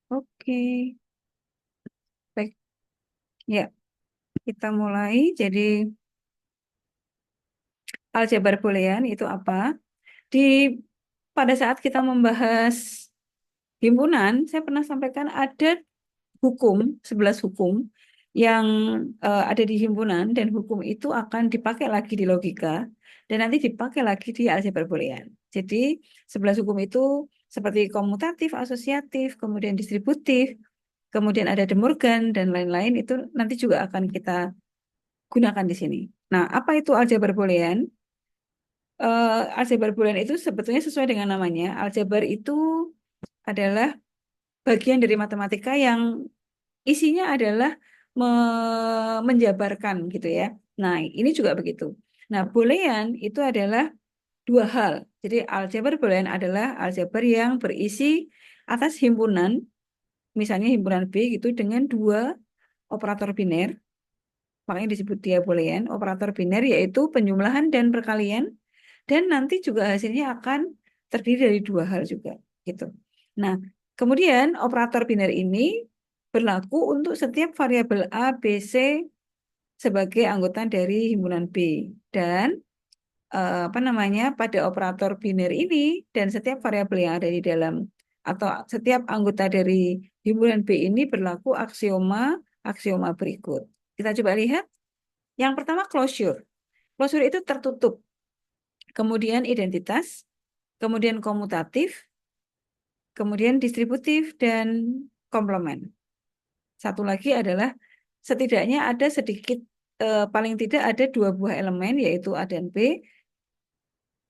Oke, baik. Ya, kita mulai. Jadi, aljabar boolean itu apa? Di pada saat kita membahas himpunan, saya pernah sampaikan ada hukum, 11 hukum yang ada di himpunan dan hukum itu akan dipakai lagi di logika dan nanti dipakai lagi di aljabar boolean. Jadi, 11 hukum itu seperti komutatif, asosiatif, kemudian distributif, kemudian ada De Morgan dan lain-lain itu nanti juga akan kita gunakan di sini. Nah, apa itu aljabar boolean? Aljabar boolean itu sebetulnya sesuai dengan namanya. Aljabar itu adalah bagian dari matematika yang isinya adalah menjabarkan gitu ya. Nah, ini juga begitu. Nah, boolean itu adalah dua hal. Jadi aljabar boolean adalah aljabar yang berisi atas himpunan, misalnya himpunan B gitu dengan dua operator biner. Makanya disebut dia boolean, operator biner yaitu penjumlahan dan perkalian dan nanti juga hasilnya akan terdiri dari dua hal juga gitu. Nah, kemudian operator biner ini berlaku untuk setiap variabel A, B, C sebagai anggota dari himpunan B dan apa namanya pada operator biner ini dan setiap variabel yang ada di dalam atau setiap anggota dari himpunan B ini berlaku aksioma berikut. Kita coba lihat. Yang pertama closure. Closure itu tertutup. Kemudian identitas, kemudian komutatif, kemudian distributif dan komplement. Satu lagi adalah setidaknya ada sedikit paling tidak ada dua buah elemen yaitu A dan B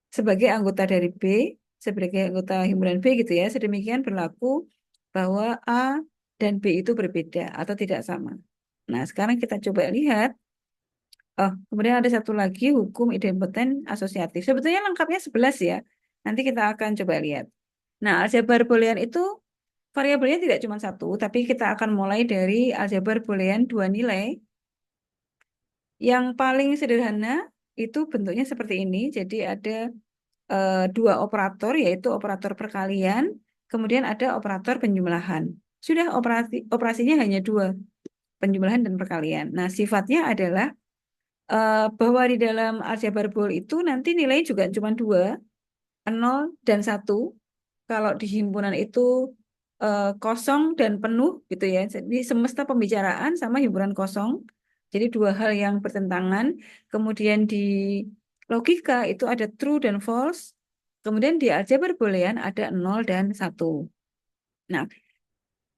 sebagai anggota dari B, sebagai anggota himpunan B gitu ya. Sedemikian berlaku bahwa A dan B itu berbeda atau tidak sama. Nah, sekarang kita coba lihat. Oh, kemudian ada satu lagi hukum idempoten asosiatif. Sebetulnya lengkapnya 11 ya. Nanti kita akan coba lihat. Nah, aljabar boolean itu variabelnya tidak cuma satu, tapi kita akan mulai dari aljabar boolean dua nilai. Yang paling sederhana itu bentuknya seperti ini. Jadi ada dua operator, yaitu operator perkalian, kemudian ada operator penjumlahan. Sudah operasinya hanya dua, penjumlahan dan perkalian. Nah, sifatnya adalah bahwa di dalam aljabar bool itu nanti nilai juga cuma dua, 0 dan satu. Kalau di himpunan itu kosong dan penuh gitu ya. Jadi semesta pembicaraan sama himpunan kosong. Jadi dua hal yang bertentangan. Kemudian di logika itu ada true dan false. Kemudian di aljabar boolean ada 0 dan satu. Nah,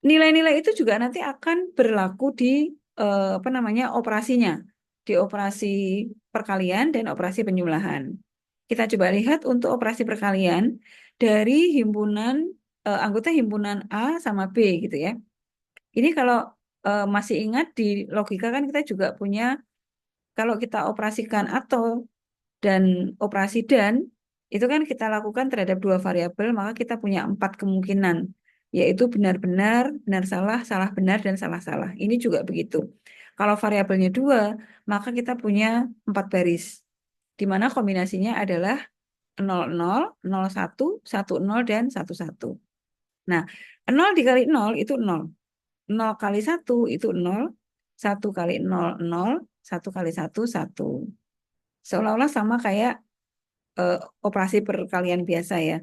nilai-nilai itu juga nanti akan berlaku di apa namanya operasinya, di operasi perkalian dan operasi penjumlahan. Kita coba lihat untuk operasi perkalian dari himpunan anggota himpunan A sama B gitu ya. Ini kalau masih ingat di logika kan kita juga punya kalau kita operasikan atau dan operasi dan itu kan kita lakukan terhadap dua variabel maka kita punya empat kemungkinan yaitu benar-benar, benar salah, salah benar dan salah-salah. Ini juga begitu. Kalau variabelnya dua maka kita punya empat baris di mana kombinasinya adalah 00, 01, 10 dan 11. Nah, 0 dikali 0 itu 0. 0 kali 1 itu 0. 1 kali 0, 0. 1 kali 1, 1. Seolah-olah sama kayak eh, operasi perkalian biasa ya.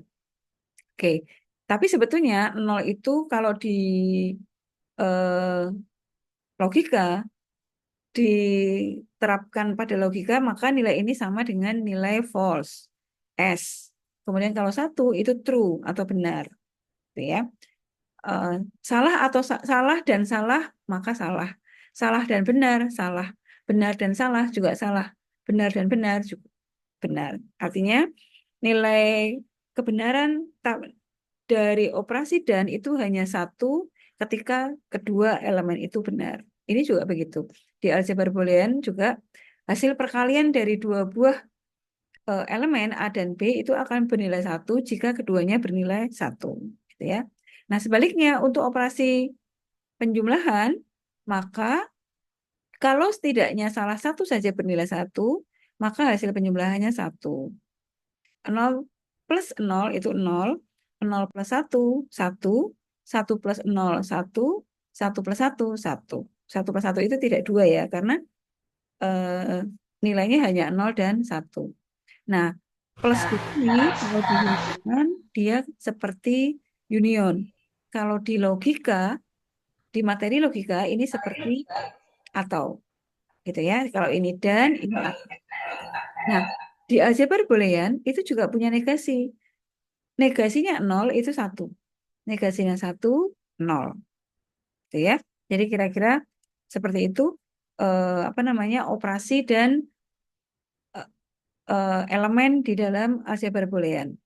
Oke. Tapi sebetulnya 0 itu kalau di eh, logika diterapkan pada logika maka nilai ini sama dengan nilai false S. Kemudian kalau satu itu true atau benar, gitu ya. Eh, salah atau salah dan salah maka salah. Salah dan benar salah. Benar dan salah juga salah. Benar dan benar juga benar. Artinya nilai kebenaran dari operasi dan itu hanya satu ketika kedua elemen itu benar. Ini juga begitu. Di aljabar boolean juga hasil perkalian dari dua buah elemen A dan B itu akan bernilai satu jika keduanya bernilai satu. Gitu ya. Nah, sebaliknya untuk operasi penjumlahan, maka kalau setidaknya salah satu saja bernilai satu, maka hasil penjumlahannya satu. 0 plus 0 itu 0, 0 plus 1, 1, 1 plus 0, 1, 1 plus 1, 1. 1 plus 1 itu tidak 2 ya, karena eh, nilainya hanya 0 dan 1. Nah, plus ini kalau di himpunan dia seperti union. Kalau di logika, di materi logika ini seperti atau gitu ya. Kalau ini dan ini atau. Nah, di aljabar boolean itu juga punya negasi. Negasinya 0 itu 1. Negasinya 1, 0. Gitu ya. Jadi kira-kira seperti itu apa namanya operasi dan eh, elemen di dalam aljabar boolean.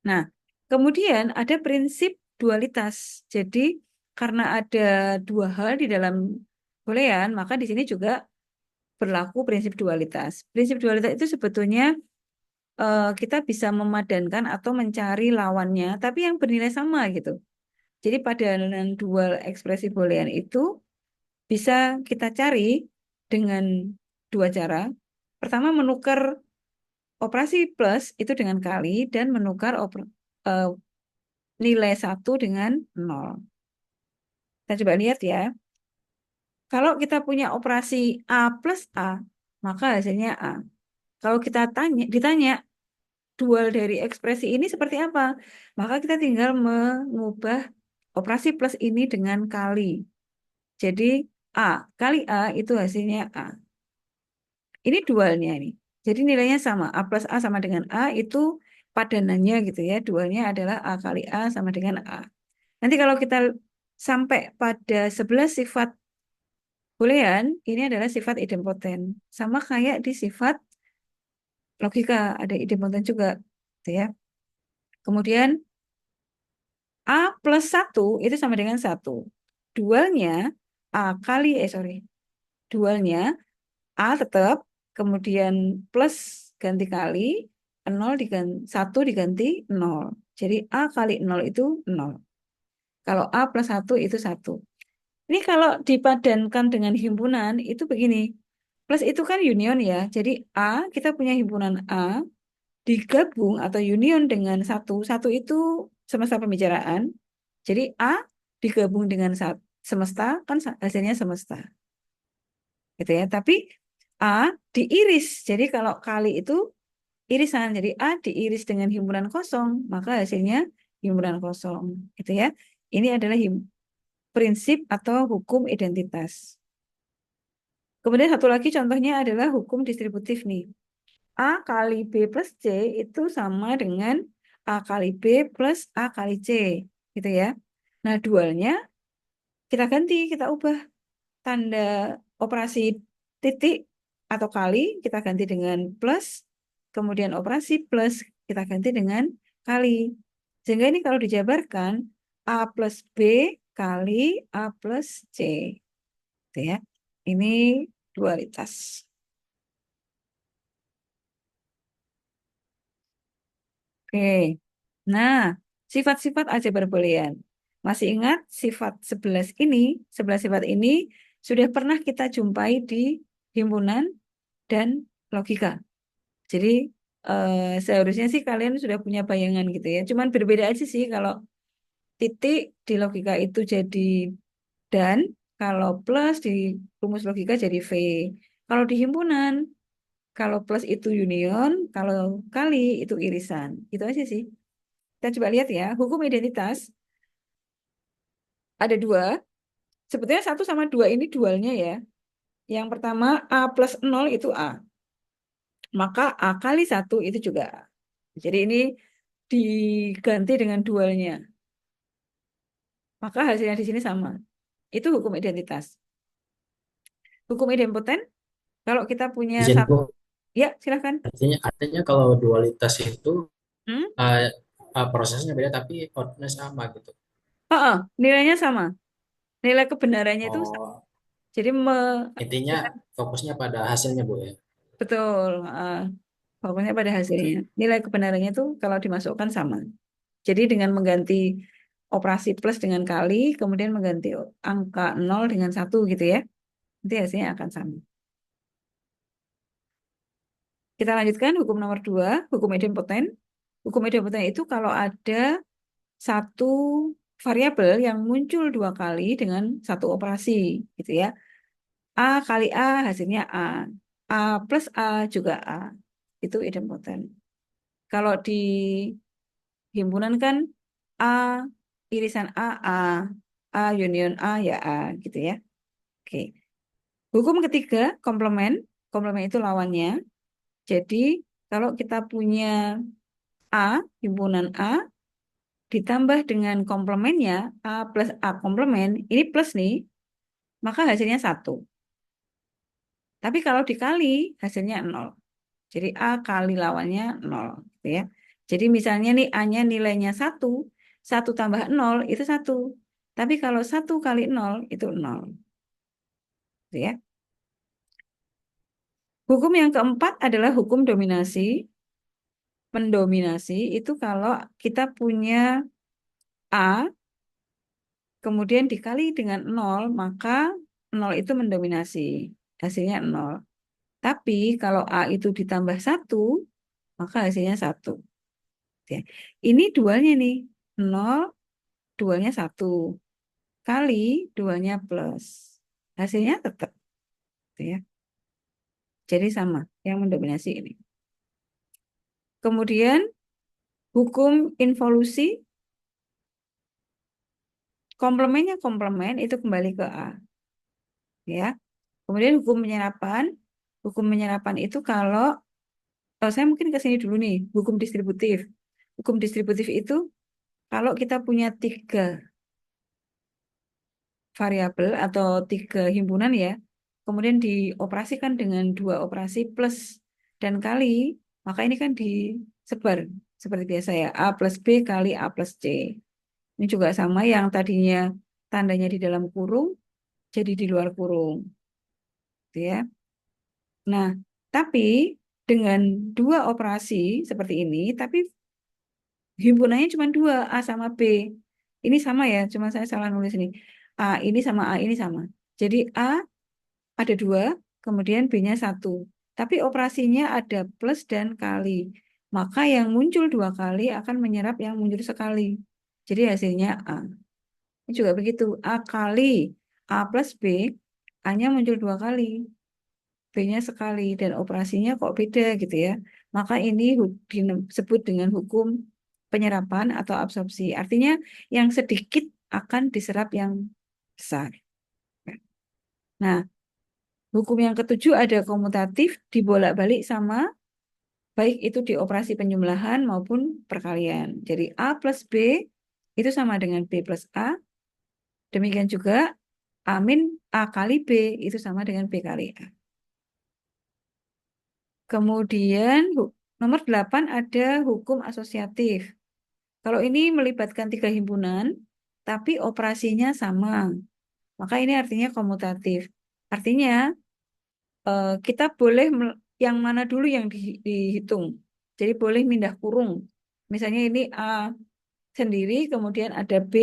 Nah, kemudian ada prinsip dualitas. Jadi karena ada dua hal di dalam boolean, maka di sini juga berlaku prinsip dualitas. Prinsip dualitas itu sebetulnya kita bisa memadankan atau mencari lawannya, tapi yang bernilai sama gitu. Jadi padanan dual ekspresi boolean itu bisa kita cari dengan dua cara. Pertama, menukar operasi plus itu dengan kali dan menukar eh, nilai satu dengan nol. Kita coba lihat ya. Kalau kita punya operasi A plus A, maka hasilnya A. Kalau kita ditanya dual dari ekspresi ini seperti apa, maka kita tinggal mengubah operasi plus ini dengan kali. Jadi A kali A itu hasilnya A. Ini dualnya ini. Jadi nilainya sama. A plus A sama dengan A itu padanannya gitu ya. Dualnya adalah A kali A sama dengan A. Nanti kalau kita sampai pada 11 sifat boolean, ini adalah sifat idempoten. Sama kayak di sifat logika, ada idempoten juga. Gitu ya. Kemudian A plus 1 itu sama dengan 1. Dualnya A kali, dualnya A tetap, kemudian plus ganti kali, 0 diganti, 1 diganti 0. Jadi A kali 0 itu 0. Kalau A plus 1 itu 1. Ini kalau dipadankan dengan himpunan, itu begini. Plus itu kan union ya. Jadi A, kita punya himpunan A, digabung atau union dengan 1. 1 itu semesta pembicaraan. Jadi A digabung dengan semesta, kan hasilnya semesta. Gitu ya. Tapi A diiris. Jadi kalau kali itu irisan. Jadi A diiris dengan himpunan kosong, maka hasilnya himpunan kosong. Gitu ya. Ini adalah prinsip atau hukum identitas. Kemudian satu lagi contohnya adalah hukum distributif nih. A kali B plus C itu sama dengan A kali B plus A kali C. Gitu ya. Nah, dualnya kita ganti, kita ubah tanda operasi titik atau kali kita ganti dengan plus, kemudian operasi plus kita ganti dengan kali. Sehingga ini kalau dijabarkan A plus B kali A plus C. Gitu ya. Ini dualitas. Oke. Nah, sifat-sifat aljabar boolean. Masih ingat sifat 11 ini? 11 sifat ini sudah pernah kita jumpai di himpunan dan logika. Jadi seharusnya sih kalian sudah punya bayangan gitu ya. Cuman berbeda aja sih kalau titik di logika itu jadi dan, kalau plus di rumus logika jadi V. Kalau di himpunan, kalau plus itu union, kalau kali itu irisan. Itu aja sih. Kita coba lihat ya, hukum identitas ada dua. Sebetulnya satu sama dua ini dualnya ya. Yang pertama A plus 0 itu A. Maka A kali satu itu juga A. Jadi ini diganti dengan dualnya. Maka hasilnya di sini sama. Itu hukum identitas. Hukum idempoten, kalau kita punya Izin satu, Bu, ya silakan. artinya kalau dualitas itu Hmm? uh, prosesnya beda tapi outputnya sama gitu. Oh, oh, nilainya sama. Nilai kebenarannya itu sama. Oh, Jadi intinya kita fokusnya pada hasilnya Bu ya. betul, pokoknya pada hasilnya. Nilai kebenarannya itu kalau dimasukkan sama. Jadi dengan mengganti operasi plus dengan kali, kemudian mengganti angka 0 dengan 1 gitu ya. Nanti hasilnya akan sama. Kita lanjutkan hukum nomor 2, hukum idempoten. Hukum idempoten itu kalau ada satu variabel yang muncul dua kali dengan satu operasi, gitu ya. A kali A hasilnya A. A plus A juga A. Itu idempoten. Kalau di himpunan kan A, irisan A union A ya A, gitu ya. Oke. Hukum ketiga, komplement. Komplement itu lawannya. Jadi, kalau kita punya A, himpunan A, ditambah dengan komplemennya, A plus A komplement, ini plus nih, maka hasilnya 1. Tapi kalau dikali, hasilnya 0. Jadi A kali lawannya 0. Gitu ya. Jadi misalnya nih A-nya nilainya 1, 1 tambah 0 itu 1. Tapi kalau 1 kali 0 itu 0. Gitu ya. Hukum yang keempat adalah hukum dominasi. Mendominasi itu kalau kita punya A, kemudian dikali dengan 0, maka 0 itu mendominasi. Hasilnya 0. Tapi kalau A itu ditambah 1, maka hasilnya 1. Ya. Ini dualnya nih. 0, dualnya 1. Kali dualnya plus. Hasilnya tetap. Gitu ya. Jadi sama yang mendominasi ini. Kemudian hukum involusi, komplemennya komplemen itu kembali ke A. Ya. Kemudian hukum penyerapan itu kalau saya mungkin ke sini dulu nih, hukum distributif. Hukum distributif itu kalau kita punya 3 variabel atau 3 himpunan ya, kemudian dioperasikan dengan 2 operasi plus dan kali, maka ini kan disebar seperti biasa ya, A plus B kali A plus C. Ini juga sama yang tadinya tandanya di dalam kurung, jadi di luar kurung. Gitu ya. Nah, tapi dengan 2 operasi seperti ini, tapi himpunannya cuma 2, A sama B. Ini sama ya, cuma saya salah nulis ini. A ini sama. Jadi A ada 2, kemudian B-nya 1. Tapi operasinya ada plus dan kali. Maka yang muncul 2 kali akan menyerap yang muncul sekali. Jadi hasilnya A. Ini juga begitu. A kali A plus B, A-nya muncul 2 kali. B-nya sekali. Dan operasinya kok beda gitu ya. Maka ini disebut dengan hukum penyerapan atau absorpsi. Artinya yang sedikit akan diserap yang besar. Nah, hukum yang ketujuh ada komutatif, dibolak-balik sama, baik itu di operasi penjumlahan maupun perkalian. Jadi A plus B itu sama dengan B plus A. Demikian juga A kali B itu sama dengan B kali A. Kemudian nomor 8 ada hukum asosiatif. Kalau ini melibatkan 3 himpunan, tapi operasinya sama. Maka ini artinya komutatif. Artinya kita boleh yang mana dulu yang dihitung. Jadi boleh pindah kurung. Misalnya ini A sendiri, kemudian ada B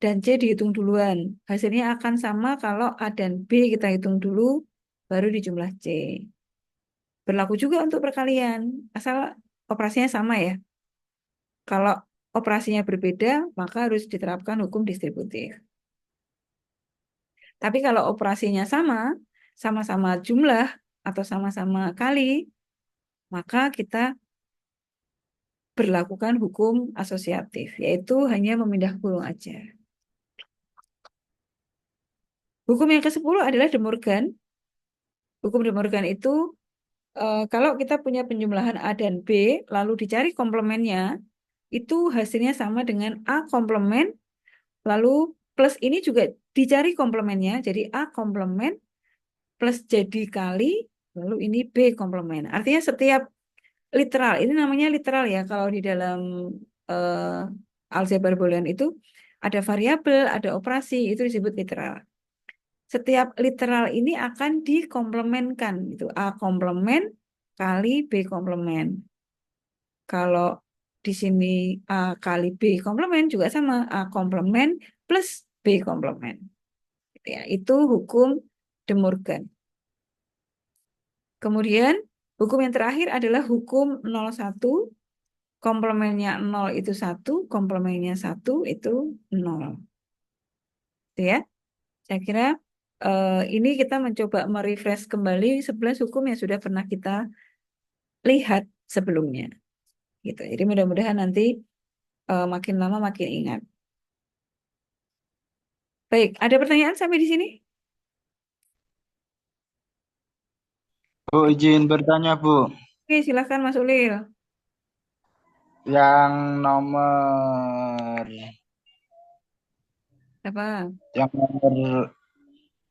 dan C dihitung duluan. Hasilnya akan sama kalau A dan B kita hitung dulu, baru dijumlah C. Berlaku juga untuk perkalian, asal operasinya sama ya. Kalau operasinya berbeda, maka harus diterapkan hukum distributif. Tapi kalau operasinya sama, sama-sama jumlah atau sama-sama kali, maka kita berlakukan hukum asosiatif, yaitu hanya memindah kurung aja. Hukum yang ke-10 adalah De Morgan. Hukum De Morgan itu kalau kita punya penjumlahan A dan B, lalu dicari komplemennya, itu hasilnya sama dengan A komplemen, lalu plus ini juga dicari komplemennya, jadi A komplemen plus jadi kali, lalu ini B komplemen. Artinya setiap literal, ini namanya literal ya, kalau di dalam aljabar boolean itu ada variabel, ada operasi, itu disebut literal. Setiap literal ini akan dikomplementkan, gitu. A komplemen kali B komplemen. Kalau di sini A kali B komplemen juga sama, A komplemen plus B komplemen. Gitu ya, itu hukum De Morgan. Kemudian hukum yang terakhir adalah hukum 01. Komplemennya 0 itu 1, komplemennya 1 itu 0. Gitu ya. Saya kira ini kita mencoba merefresh kembali 11 hukum yang sudah pernah kita lihat sebelumnya. Gitu. Jadi mudah-mudahan nanti makin lama makin ingat. Baik, ada pertanyaan sampai di sini? Bu, izin bertanya, Bu. Oke, silakan Mas Ulil. Yang nomor Apa? yang nomor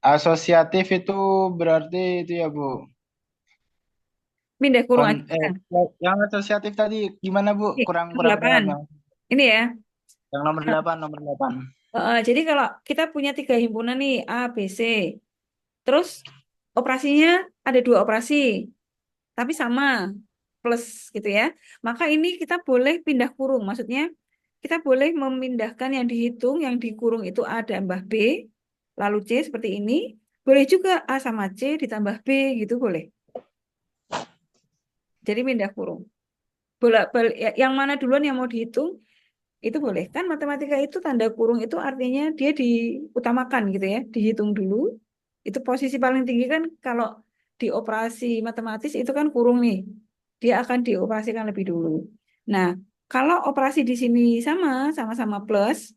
asosiatif itu berarti itu ya, Bu. Pindah kurung Kon aja. yang asosiatif tadi gimana, Bu? Oke, Kurang nomor kurang 8. paham yang Ini ya. nomor 8, nomor 8. Jadi kalau kita punya 3 himpunan nih, A, B, C. Terus operasinya ada 2 operasi, tapi sama, plus gitu ya. Maka ini kita boleh pindah kurung. Maksudnya kita boleh memindahkan yang dihitung, yang dikurung itu A tambah B, lalu C seperti ini. Boleh juga A sama C ditambah B gitu boleh. Jadi pindah kurung. Bolak-balik, yang mana duluan yang mau dihitung, itu boleh. Kan matematika itu tanda kurung itu artinya dia diutamakan gitu ya, dihitung dulu. Itu posisi paling tinggi kan kalau di operasi matematis itu kan kurung nih. Dia akan dioperasikan lebih dulu. Nah, kalau operasi di sini sama-sama plus,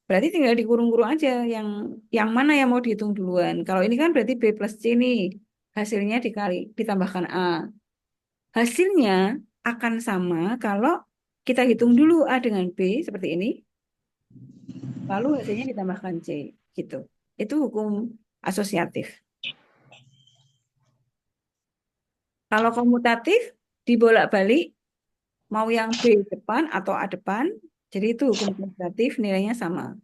berarti tinggal dikurung-kurung aja yang mana yang mau dihitung duluan. Kalau ini kan berarti B plus C nih. Hasilnya dikali ditambahkan A. Hasilnya akan sama kalau kita hitung dulu A dengan B seperti ini, lalu hasilnya ditambahkan C, gitu. Itu hukum asosiatif. Kalau komutatif, dibolak-balik, mau yang B depan atau A depan, jadi itu hukum komutatif nilainya sama.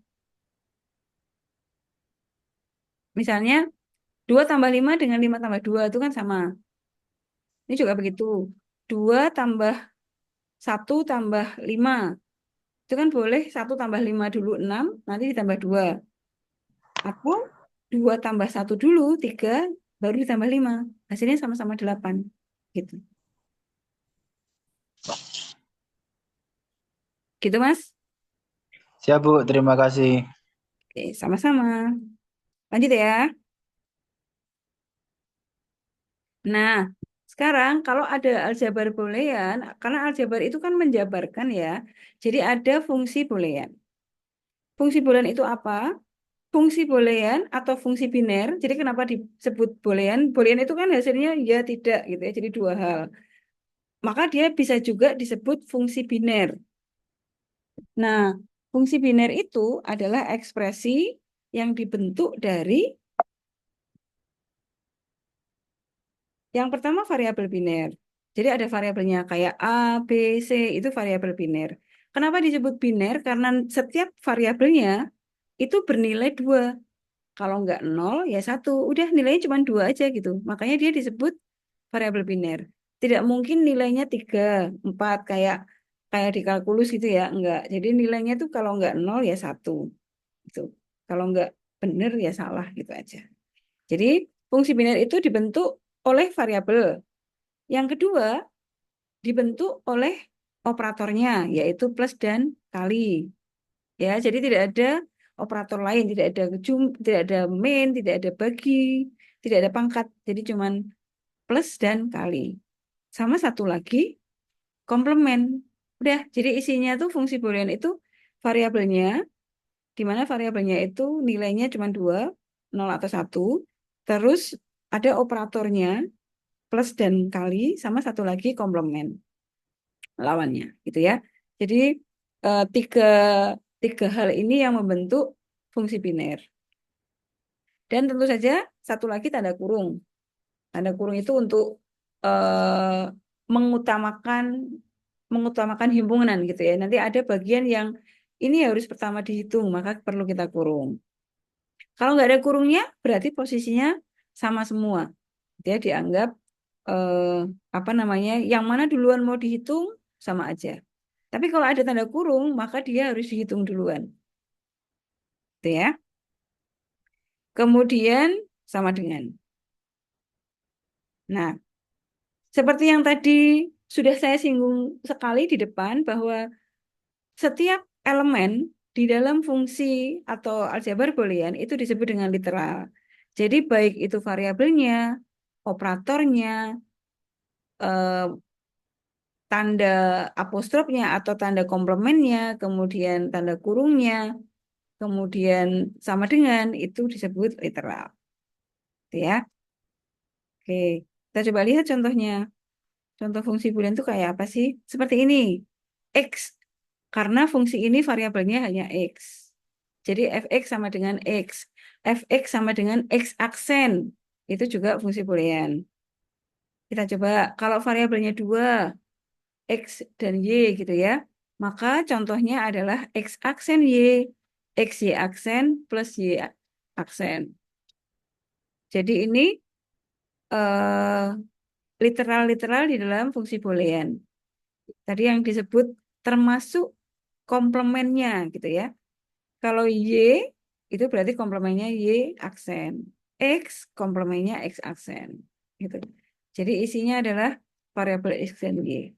Misalnya, 2 tambah 5 dengan 5 tambah 2 itu kan sama. Ini juga begitu. 2 tambah 1 tambah 5. Itu kan boleh 1 tambah 5 dulu 6, nanti ditambah 2. Atau 2 tambah 1 dulu, 3, baru ditambah 5. Hasilnya sama-sama 8. Gitu. Gitu, Mas? Siap, Bu. Terima kasih. Oke, sama-sama. Lanjut ya. Nah, sekarang kalau ada aljabar boolean, karena aljabar itu kan menjabarkan ya, jadi ada fungsi boolean. Fungsi boolean itu apa? Fungsi boolean atau fungsi biner. Jadi kenapa disebut boolean? Boolean itu kan hasilnya ya tidak gitu ya, jadi dua hal. Maka dia bisa juga disebut fungsi biner. Nah, fungsi biner itu adalah ekspresi yang dibentuk dari yang pertama variabel biner. Jadi ada variabelnya kayak A, B, C, itu variabel biner. Kenapa disebut biner? Karena setiap variabelnya itu bernilai 2. Kalau nggak 0, ya 1. Udah nilainya cuma 2 aja gitu. Makanya dia disebut variabel biner. Tidak mungkin nilainya 3, 4 kayak kayak di kalkulus gitu ya. Enggak. Jadi nilainya tuh kalau nggak 0 ya 1. Gitu. Kalau nggak benar ya salah gitu aja. Jadi fungsi biner itu dibentuk oleh variabel. Yang kedua, dibentuk oleh operatornya, yaitu plus dan kali. Ya, jadi tidak ada operator lain, tidak ada main, tidak ada bagi, tidak ada pangkat. Jadi cuman plus dan kali. Sama satu lagi, komplement. Udah, jadi isinya tuh fungsi boolean itu variabelnya, di mana variabelnya itu nilainya cuma 2, 0 atau 1. Terus ada operatornya, plus dan kali, sama satu lagi komplement lawannya gitu ya. Jadi tiga tiga hal ini yang membentuk fungsi biner. Dan tentu saja satu lagi tanda kurung. Tanda kurung itu untuk eh, mengutamakan mengutamakan himpunan gitu ya. Nanti ada bagian yang ini harus pertama dihitung, maka perlu kita kurung. Kalau nggak ada kurungnya, berarti posisinya sama semua. Dia dianggap eh, apa namanya, yang mana duluan mau dihitung sama aja. Tapi kalau ada tanda kurung, maka dia harus dihitung duluan. Gitu ya. Kemudian sama dengan. Nah, seperti yang tadi sudah saya singgung sekali di depan bahwa setiap elemen di dalam fungsi atau aljabar boolean itu disebut dengan literal. Jadi baik itu variabelnya, operatornya, eh, tanda apostrofnya atau tanda komplemennya, kemudian tanda kurungnya, kemudian sama dengan itu disebut literal. Gitu ya. Oke, kita coba lihat contohnya. Contoh fungsi boolean itu kayak apa sih? Seperti ini. X. Karena fungsi ini variabelnya hanya X. Jadi fx sama dengan X. Fx sama dengan X aksen. Itu juga fungsi boolean. Kita coba kalau variabelnya 2, X dan Y gitu ya. Maka contohnya adalah X aksen Y, X Y aksen plus Y aksen. Jadi ini eh, literal-literal di dalam fungsi boolean. Tadi yang disebut termasuk komplemennya gitu ya. Kalau Y itu berarti komplemennya Y aksen. X komplemennya X aksen. Gitu. Jadi isinya adalah variabel X dan Y.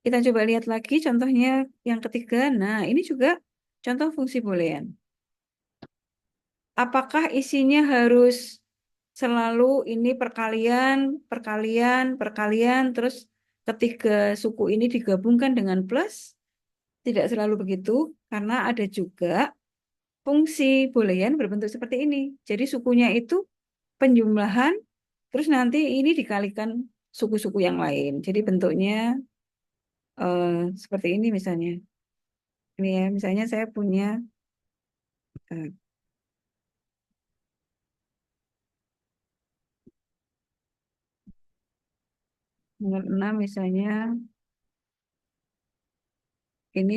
Kita coba lihat lagi contohnya yang ketiga. Nah, ini juga contoh fungsi boolean. Apakah isinya harus selalu ini perkalian, perkalian, perkalian, terus ketiga suku ini digabungkan dengan plus? Tidak selalu begitu, karena ada juga fungsi boolean berbentuk seperti ini. Jadi sukunya itu penjumlahan, terus nanti ini dikalikan suku-suku yang lain. Jadi bentuknya seperti ini misalnya. Ini ya, misalnya saya punya eh, nomor 6 misalnya, ini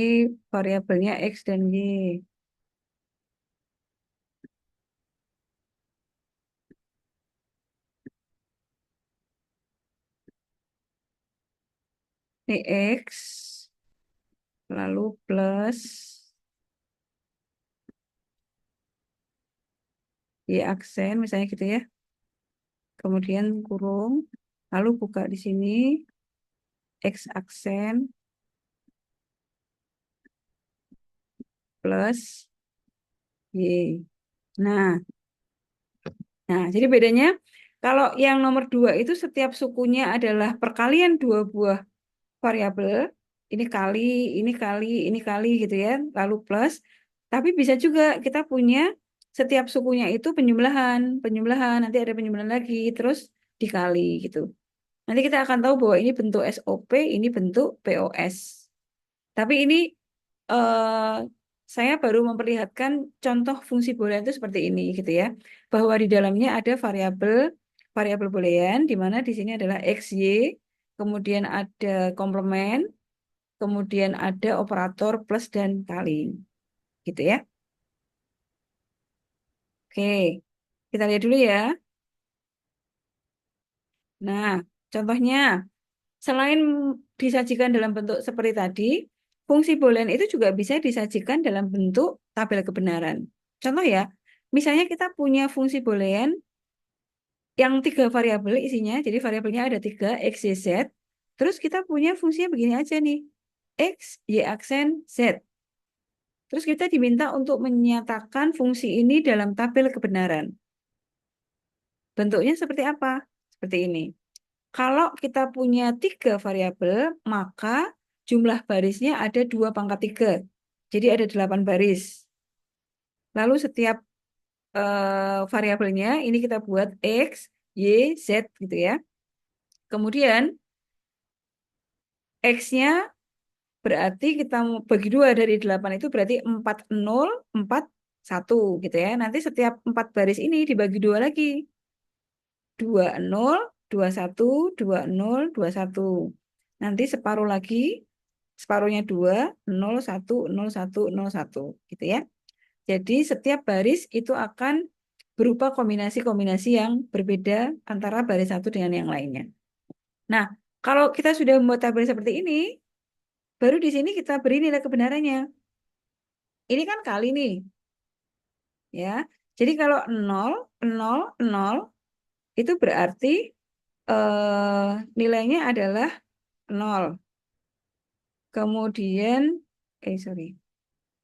variabelnya X dan Y. Ini X, lalu plus Y aksen, misalnya gitu ya. Kemudian kurung, lalu buka di sini, X aksen plus Y. Nah, jadi bedanya kalau yang nomor 2 itu setiap sukunya adalah perkalian dua buah variabel, ini kali, ini kali, ini kali gitu ya, lalu plus. Tapi bisa juga kita punya setiap sukunya itu penjumlahan, penjumlahan, nanti ada penjumlahan lagi, terus dikali gitu. Nanti kita akan tahu bahwa ini bentuk SOP, ini bentuk POS. Tapi ini eh, saya baru memperlihatkan contoh fungsi boolean itu seperti ini gitu ya. Bahwa di dalamnya ada variabel variabel boolean di mana di sini adalah x, y, kemudian ada komplement, kemudian ada operator plus dan kali. Gitu ya. Oke. Kita lihat dulu ya. Nah, contohnya selain disajikan dalam bentuk seperti tadi, fungsi boolean itu juga bisa disajikan dalam bentuk tabel kebenaran. Contoh ya, misalnya kita punya fungsi boolean yang 3 variabel isinya, jadi variabelnya ada 3, X, Y, Z. Terus kita punya fungsinya begini aja nih, X, Y aksen, Z. Terus kita diminta untuk menyatakan fungsi ini dalam tabel kebenaran. Bentuknya seperti apa? Seperti ini. Kalau kita punya 3 variabel, maka jumlah barisnya ada 2 pangkat 3. Jadi ada 8 baris. Lalu setiap variabelnya ini kita buat X, Y, Z gitu ya. Kemudian X-nya berarti kita bagi 2 dari 8 itu berarti 4, 0, 4, 1 gitu ya. Nanti setiap 4 baris ini dibagi 2 lagi. 2, 0, 2, 1, 2, 0, 2, 1. Nanti separuh lagi, separuhnya 2, 0, 1, 0, 1, 0, 1 gitu ya. Jadi setiap baris itu akan berupa kombinasi-kombinasi yang berbeda antara baris satu dengan yang lainnya. Nah, kalau kita sudah membuat tabel seperti ini, baru di sini kita beri nilai kebenarannya. Ini kan kali nih, ya. Jadi kalau 0, 0, 0 itu berarti nilainya adalah 0. Kemudian, sorry.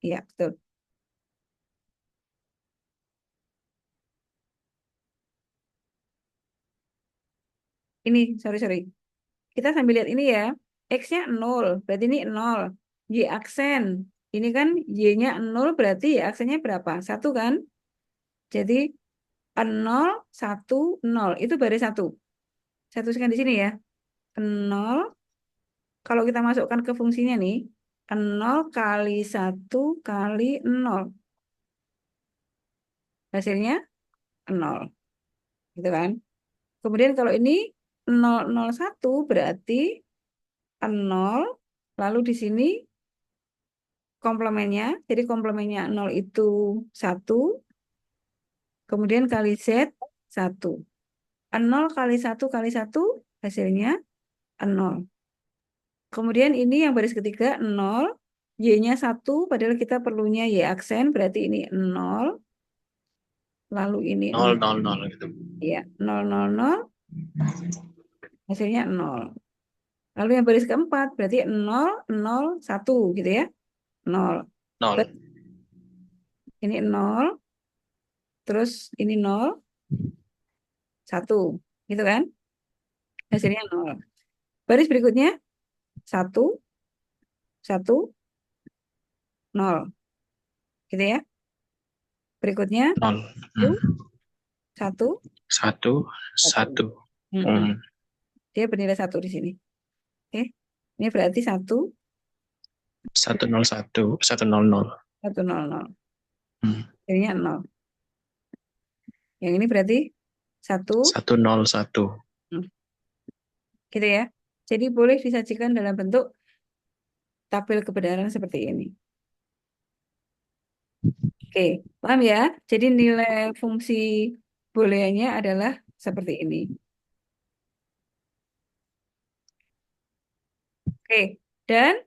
Iya, betul. Ini, sorry. Kita sambil lihat ini ya. X-nya 0, berarti ini 0. Y aksen. Ini kan Y-nya 0, berarti Y aksennya berapa? 1 kan? Jadi 0, 1, 0. Itu baris 1. Saya tuliskan di sini ya. 0, kalau kita masukkan ke fungsinya nih, 0 kali 1 kali 0. Hasilnya 0. Gitu kan? Kemudian kalau ini 001 berarti 0, lalu di sini komplemennya, jadi komplemennya 0 itu 1, kemudian kali Z 1. 0 kali 1 kali 1 hasilnya 0. Kemudian ini yang baris ketiga 0, Y-nya 1, padahal kita perlunya Y aksen, berarti ini 0, lalu ini 0, 0, 0 gitu. ya 0, 0, 0, hasilnya 0. Lalu yang baris keempat berarti 0, 0, 1 gitu ya. 0. 0. Ini 0, terus ini 0, 1. Gitu kan? Hasilnya 0. Baris berikutnya 1, 1, 0. Gitu ya. Berikutnya 0. 1, 1, 1. 1. Dia bernilai 1 di sini. Oke. Ini berarti 1, 101, 100. 1, 0, 0. Hasilnya 0. Yang ini berarti 1, 101. gitu ya. Jadi boleh disajikan dalam bentuk tabel kebenaran seperti ini. Oke, paham ya? Jadi nilai fungsi booleannya adalah seperti ini. Oke, dan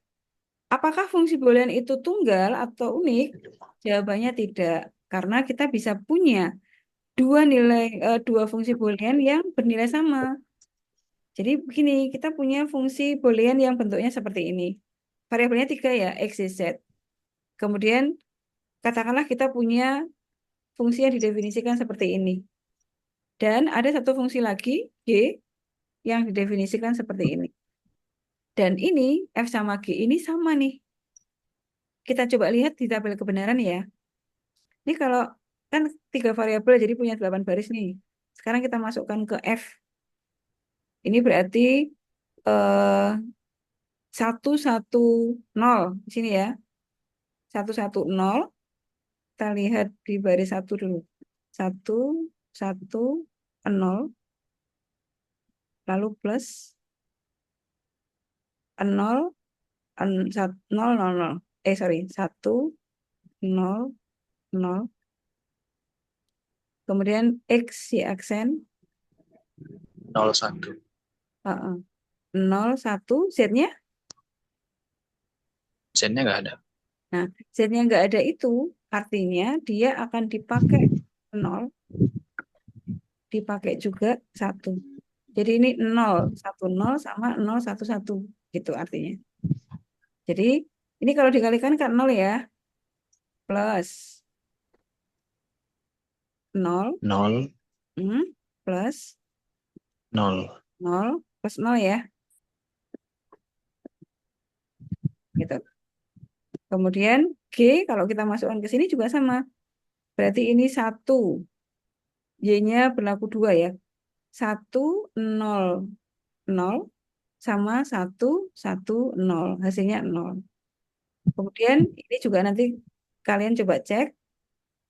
apakah fungsi boolean itu tunggal atau unik? Jawabannya tidak, karena kita bisa punya dua fungsi boolean yang bernilai sama. Jadi begini, kita punya fungsi boolean yang bentuknya seperti ini. Variabelnya 3 ya, X, Y, Z. Kemudian katakanlah kita punya fungsi yang didefinisikan seperti ini. Dan ada satu fungsi lagi, G, yang didefinisikan seperti ini. Dan ini, F sama G ini sama nih. Kita coba lihat di tabel kebenaran ya. Ini kalau kan 3 variabel jadi punya 8 baris nih. Sekarang kita masukkan ke F. Ini berarti 110 di sini ya. 110. Kita lihat di baris 1 dulu. 110, lalu plus 0, 0, 0, 0. Sorry, 1, 0, 0. Kemudian X si aksen 01. 0, 1. Z-nya? Z-nya nggak ada. Nah, Z-nya nggak ada itu artinya dia akan dipakai 0, dipakai juga 1. Jadi ini 0, 1, 0 sama 0, 1, 1. Gitu artinya. Jadi ini kalau dikalikan kan 0 ya. Plus 0, 0, plus 0. 0, plus 0 ya. Gitu. Kemudian G kalau kita masukkan ke sini juga sama. Berarti ini 1. Y-nya berlaku 2 ya. 1, 0, 0 sama 1, 1, 0. Hasilnya 0. Kemudian ini juga nanti kalian coba cek.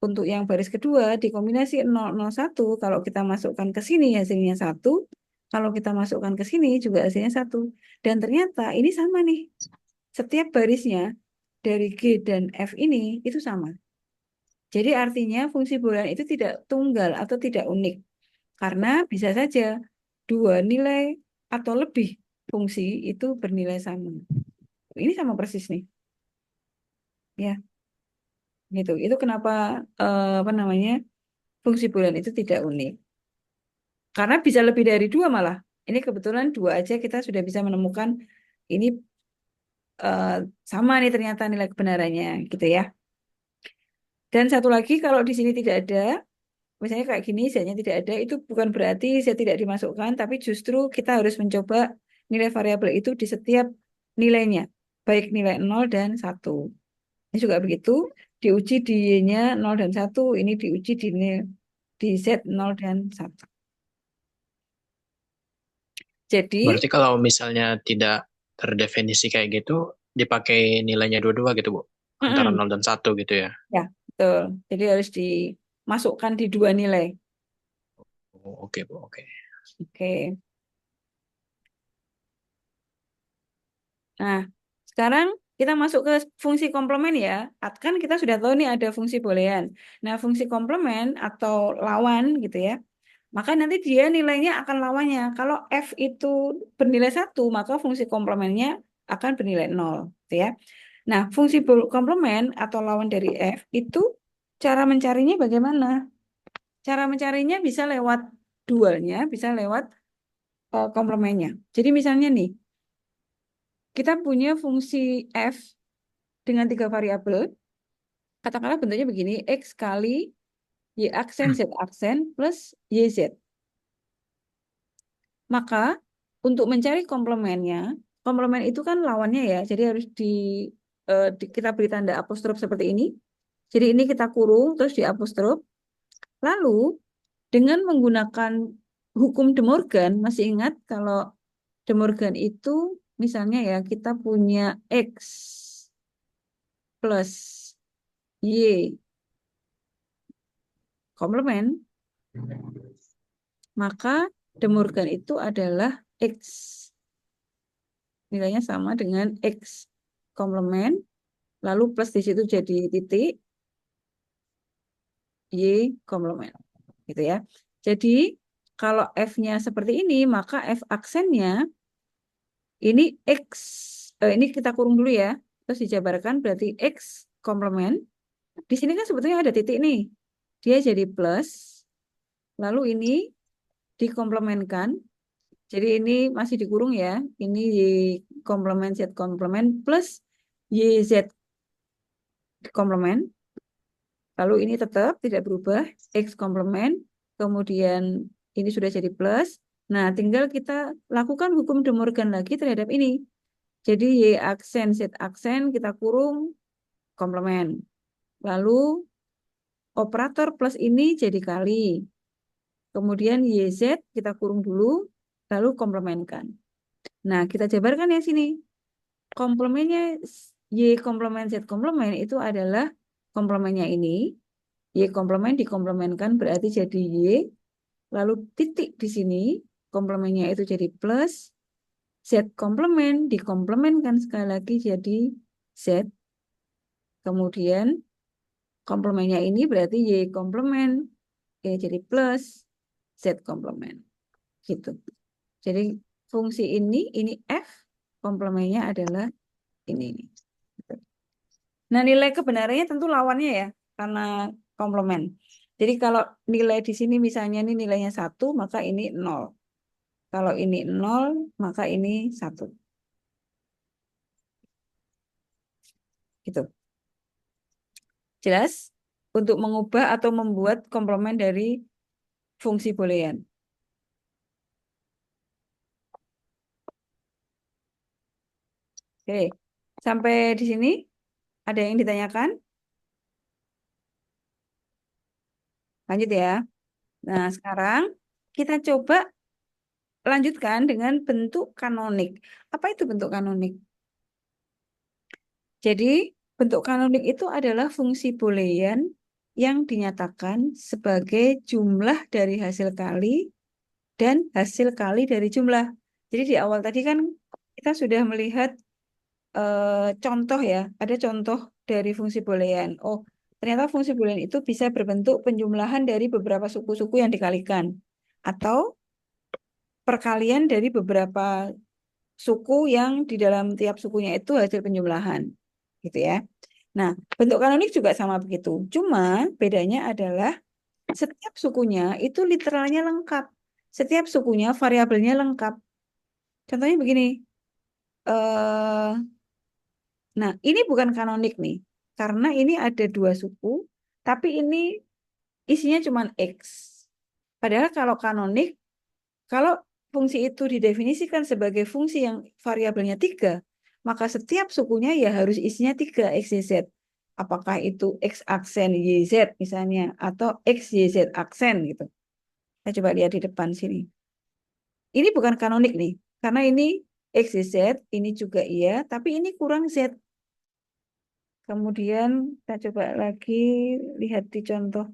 Untuk yang baris kedua, dikombinasi 0, 0, 1. Kalau kita masukkan ke sini hasilnya 1. Kalau kita masukkan ke sini juga hasilnya 1. Dan ternyata ini sama nih. Setiap barisnya dari G dan F ini itu sama. Jadi artinya fungsi boolean itu tidak tunggal atau tidak unik. Karena bisa saja dua nilai atau lebih fungsi itu bernilai sama. Ini sama persis nih. Ya, gitu. Itu kenapa apa namanya? Fungsi boolean itu tidak unik. Karena bisa lebih dari 2 malah. Ini kebetulan 2 aja kita sudah bisa menemukan ini sama nih ternyata nilai kebenarannya gitu ya. Dan satu lagi kalau di sini tidak ada, misalnya kayak gini Z-nya tidak ada, itu bukan berarti Z tidak dimasukkan, tapi justru kita harus mencoba nilai variabel itu di setiap nilainya, baik nilai 0 dan 1. Ini juga begitu, diuji di Y-nya 0 dan 1, ini diuji di Z 0 dan 1. Jadi, Berarti kalau misalnya tidak terdefinisi kayak gitu, dipakai nilainya dua-dua gitu, Bu. Antara mm-mm, 0 dan 1 gitu ya. ya, betul. Jadi harus dimasukkan di 2 nilai. Oh, oke, Bu, oke. Oke. Nah, sekarang kita masuk ke fungsi komplement ya. Kan kita sudah tahu nih ada fungsi boolean. Nah, fungsi komplement atau lawan gitu ya. Maka nanti dia nilainya akan lawannya. Kalau F itu bernilai 1, maka fungsi komplementnya akan bernilai 0. Gitu ya. Nah, fungsi komplement atau lawan dari F itu cara mencarinya bagaimana? Cara mencarinya bisa lewat dualnya, bisa lewat komplementnya. Jadi misalnya nih, kita punya fungsi F dengan 3 variabel. Katakanlah bentuknya begini, X kali Y aksen Z aksen plus YZ. Maka untuk mencari komplemennya, komplement itu kan lawannya ya, jadi harus kita beri tanda apostrof seperti ini. Jadi ini kita kurung, terus di apostrof. Lalu dengan menggunakan hukum De Morgan, masih ingat kalau De Morgan itu misalnya ya kita punya X plus Y komplement, maka De Morgan itu adalah X. Nilainya sama dengan X komplement, lalu plus di situ jadi titik, Y komplement. Gitu ya. Jadi, kalau F-nya seperti ini, maka F aksennya, ini X, ini kita kurung dulu ya, terus dijabarkan berarti X komplement. Di sini kan sebetulnya ada titik nih. Dia jadi plus, lalu ini dikomplementkan. Jadi ini masih dikurung ya. Ini Y komplement Z komplement plus YZ komplement. Lalu ini tetap tidak berubah. X komplement. Kemudian ini sudah jadi plus. Nah, tinggal kita lakukan hukum De Morgan lagi terhadap ini. Jadi Y aksen, Z aksen kita kurung komplement. Lalu operator plus ini jadi kali. Kemudian YZ kita kurung dulu, lalu komplementkan. Nah, kita jabarkan ya sini. Komplemennya Y komplement Z komplement itu adalah komplemennya ini. Y komplement dikomplementkan berarti jadi Y. Lalu titik di sini, komplemennya itu jadi plus. Z komplement dikomplementkan sekali lagi jadi Z. Kemudian komplemennya ini berarti Y komplement. Jadi plus Z komplement. Gitu. Jadi fungsi ini F, komplemennya adalah ini. Nah, nilai kebenarannya tentu lawannya ya, karena komplement. Jadi kalau nilai di sini misalnya ini nilainya 1, maka ini 0. Kalau ini 0, maka ini 1. Gitu. Jelas? Untuk mengubah atau membuat komplement dari fungsi boolean. Oke. Sampai di sini ada yang ditanyakan? Lanjut ya. Nah, sekarang kita coba lanjutkan dengan bentuk kanonik. Apa itu bentuk kanonik? Jadi, bentuk kanonik itu adalah fungsi boolean yang dinyatakan sebagai jumlah dari hasil kali dan hasil kali dari jumlah. Jadi di awal tadi kan kita sudah melihat contoh ya, ada contoh dari fungsi boolean. Oh, ternyata fungsi boolean itu bisa berbentuk penjumlahan dari beberapa suku-suku yang dikalikan atau perkalian dari beberapa suku yang di dalam tiap sukunya itu hasil penjumlahan. Gitu ya. Nah, bentuk kanonik juga sama begitu. Cuma bedanya adalah setiap sukunya itu literalnya lengkap. setiap sukunya variabelnya lengkap. Contohnya begini. eh nah, ini bukan kanonik nih. Karena ini ada 2 suku, tapi ini isinya cuma X. Padahal kalau kanonik, kalau fungsi itu didefinisikan sebagai fungsi yang variabelnya 3, maka setiap sukunya ya harus isinya 3 X, Y, Z. Apakah itu X aksen YZ misalnya, atau X, YZ aksen gitu. Kita coba lihat di depan sini. Ini bukan kanonik nih, karena ini X, Y, Z, ini juga iya, tapi ini kurang Z. Kemudian kita coba lagi lihat di contoh.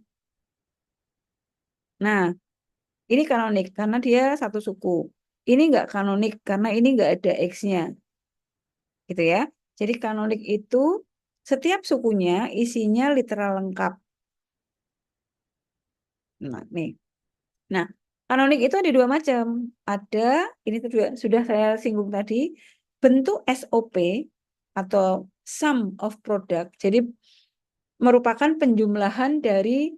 Nah, ini kanonik karena dia satu suku. Ini enggak kanonik karena ini enggak ada X-nya. Gitu ya. Jadi kanonik itu setiap sukunya isinya literal lengkap. Nah, nih. Nah, kanonik itu ada 2 macam. Ada, ini sudah saya singgung tadi, bentuk SOP atau sum of product. Jadi merupakan penjumlahan dari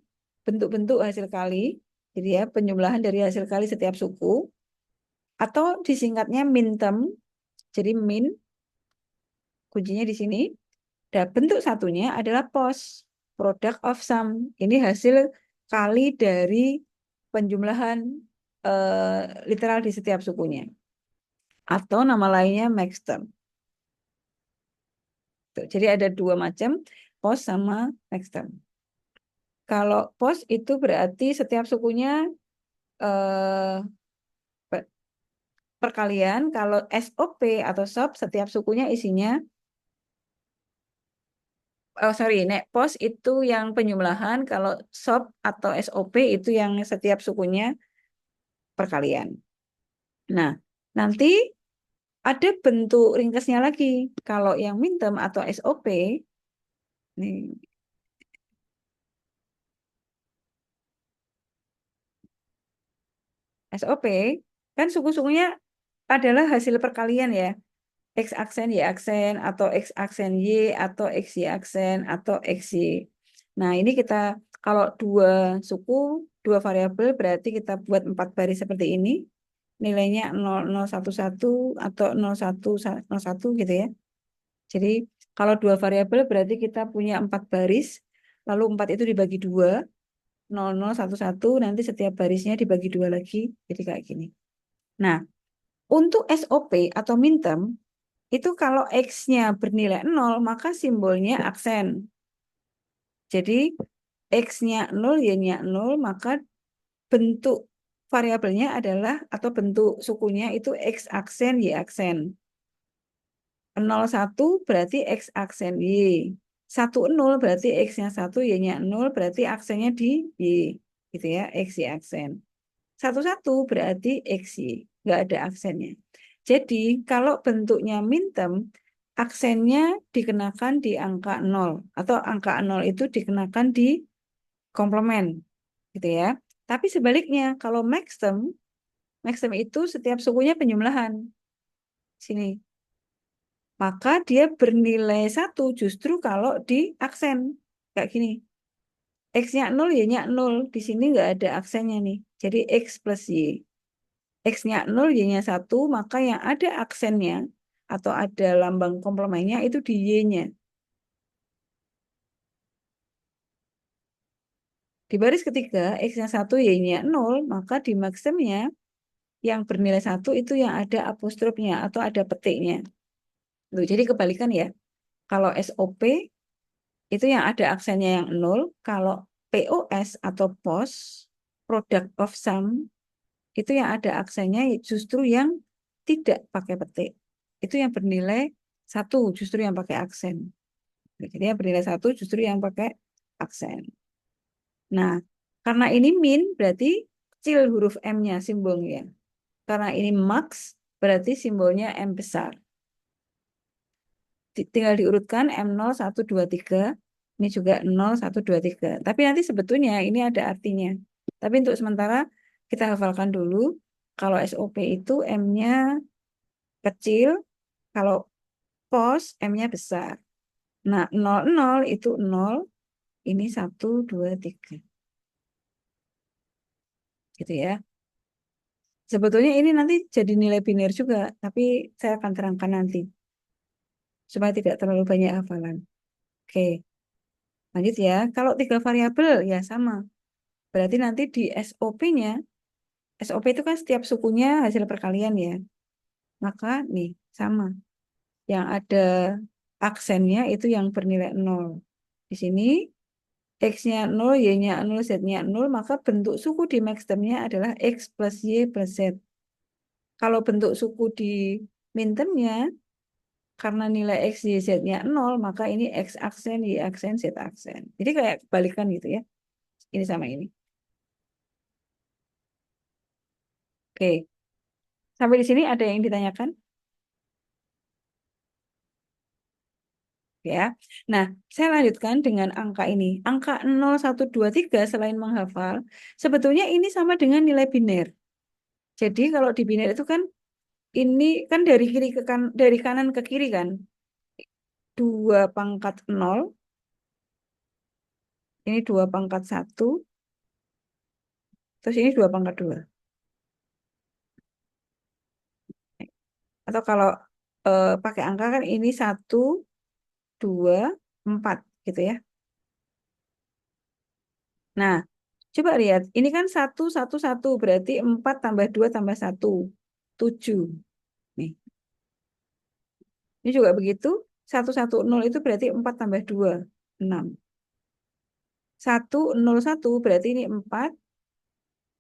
bentuk-bentuk hasil kali. Jadi ya, penjumlahan dari hasil kali setiap suku. Atau disingkatnya min term. Jadi min, kuncinya di sini. Dan bentuk satunya adalah POS, product of sum. Ini hasil kali dari penjumlahan literal di setiap sukunya. Atau nama lainnya max term. Jadi ada 2 macam, POS sama max term. Kalau POS itu berarti setiap sukunya eh, perkalian. Kalau SOP atau SOP setiap sukunya isinya POS itu yang penjumlahan, kalau SOP atau SOP itu yang setiap sukunya perkalian. Nah, nanti ada bentuk ringkasnya lagi. Kalau yang min term atau SOP, nih, SOP kan suku-sukunya adalah hasil perkalian ya. X aksen, Y aksen, atau X aksen Y, atau XY aksen, atau XY. Nah, ini kita kalau 2 suku, 2 variabel berarti kita buat 4 baris seperti ini. Nilainya 0011 atau 0101 gitu ya. Jadi kalau 2 variabel berarti kita punya 4 baris, lalu 4 itu dibagi 2, 0011, nanti setiap barisnya dibagi 2 lagi, jadi kayak gini. Nah, untuk SOP atau min term, itu kalau X-nya bernilai 0, maka simbolnya aksen. Jadi X-nya 0, Y-nya 0, maka bentuk variabelnya adalah, atau bentuk sukunya itu X aksen, Y aksen. 01 berarti X aksen Y. 10 berarti X-nya 1, Y-nya 0, berarti aksennya di Y. Gitu ya, X, Y aksen. 11 berarti XY, nggak ada aksennya. Jadi kalau bentuknya min term, aksennya dikenakan di angka 0, atau angka 0 itu dikenakan di komplement, gitu ya. Tapi sebaliknya, kalau max term itu setiap sukunya penjumlahan. Sini. Maka dia bernilai 1 justru kalau di aksen. Kayak gini. X-nya 0, Y-nya 0. Di sini nggak ada aksennya nih. Jadi X plus Y. X-nya 0, Y-nya 1, maka yang ada aksennya atau ada lambang komplemennya itu di Y-nya. Di baris ketiga, X-nya 1, Y-nya 0, maka di maksimnya yang bernilai 1 itu yang ada apostrofnya atau ada petiknya. Loh, jadi kebalikan ya. Kalau SOP itu yang ada aksennya yang 0, kalau POS atau POS, product of sum, itu yang ada aksennya justru yang tidak pakai petik. Itu yang bernilai 1 justru yang pakai aksen. Jadi yang bernilai 1 justru yang pakai aksen. Nah, karena ini min berarti kecil huruf M-nya simbolnya. Karena ini max berarti simbolnya M besar. Tinggal diurutkan M0, 1, 2, 3. Ini juga 0, 1, 2, 3. Tapi nanti sebetulnya ini ada artinya. Tapi untuk sementara kita hafalkan dulu. Kalau SOP itu M-nya kecil, kalau POS M-nya besar. Nah, 00 itu 0, ini 1, 2, 3. Gitu ya. Sebetulnya ini nanti jadi nilai biner juga, tapi saya akan terangkan nanti supaya tidak terlalu banyak hafalan. Oke, lanjut ya. Kalau 3 variabel ya sama. Berarti nanti di SOP-nya, SOP itu kan setiap sukunya hasil perkalian ya. Maka nih sama. Yang ada aksennya itu yang bernilai 0. Di sini X-nya 0, Y-nya 0, Z-nya 0, maka bentuk suku di maxterm-nya adalah X plus Y plus Z. Kalau bentuk suku di minterm-nya, karena nilai X, Y, Z-nya 0, maka ini X aksen, Y aksen, Z aksen. Jadi kayak kebalikan gitu ya. Ini sama ini. Oke, sampai di sini ada yang ditanyakan? Ya. Nah, saya lanjutkan dengan angka ini. Angka 0, 1, 2, 3 selain menghafal, sebetulnya ini sama dengan nilai biner. Jadi kalau di biner itu kan ini kan dari kiri ke dari kanan ke kiri kan. 2 pangkat 0, ini 2 pangkat 1, terus ini 2 pangkat 2. Atau kalau pakai angka kan ini 1, 2, 4 gitu ya. Nah, coba lihat. Ini kan 1, 1, 1. Berarti 4 tambah 2 tambah 1. 7. Nih. Ini juga begitu. 1, 1, 0 itu berarti 4 tambah 2. 6. 1, 0, 1 berarti ini 4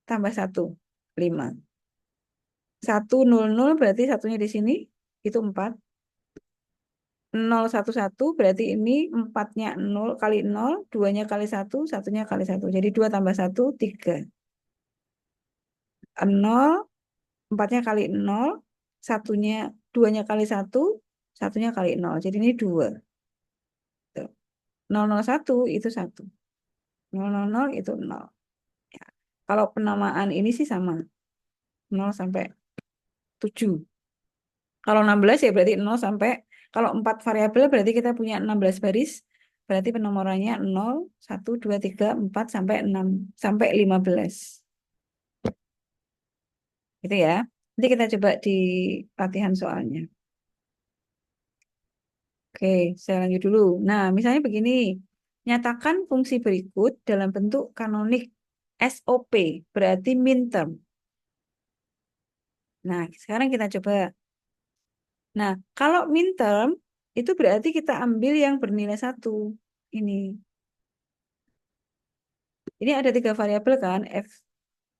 tambah 1. 5. 1, 0, 0 berarti satunya di sini. Itu 4. 0, 1, 1 berarti ini 4-nya 0 kali 0. 2-nya kali 1. 1-nya kali 1. Jadi 2 tambah 1, 3. 0, 4-nya kali 0, satunya, 2-nya kali 1, satunya kali 0. Jadi ini 2. Tuh. 0, 0, 1 itu 1. 0, 0, 0 itu 0. Ya. Kalau penamaan ini sih sama. 0 sampai 7. Kalau 16 ya berarti 0 sampai, kalau 4 variabel berarti kita punya 16 baris. Berarti penomorannya 0, 1, 2, 3, 4 sampai 6, sampai 15. Gitu ya. Nanti kita coba di latihan soalnya. Oke, saya lanjut dulu. Nah, misalnya begini. Nyatakan fungsi berikut dalam bentuk kanonik SOP, berarti min term. Nah, sekarang kita coba. Nah, kalau min term, itu berarti kita ambil yang bernilai 1. Ini. Ini ada 3 variabel kan?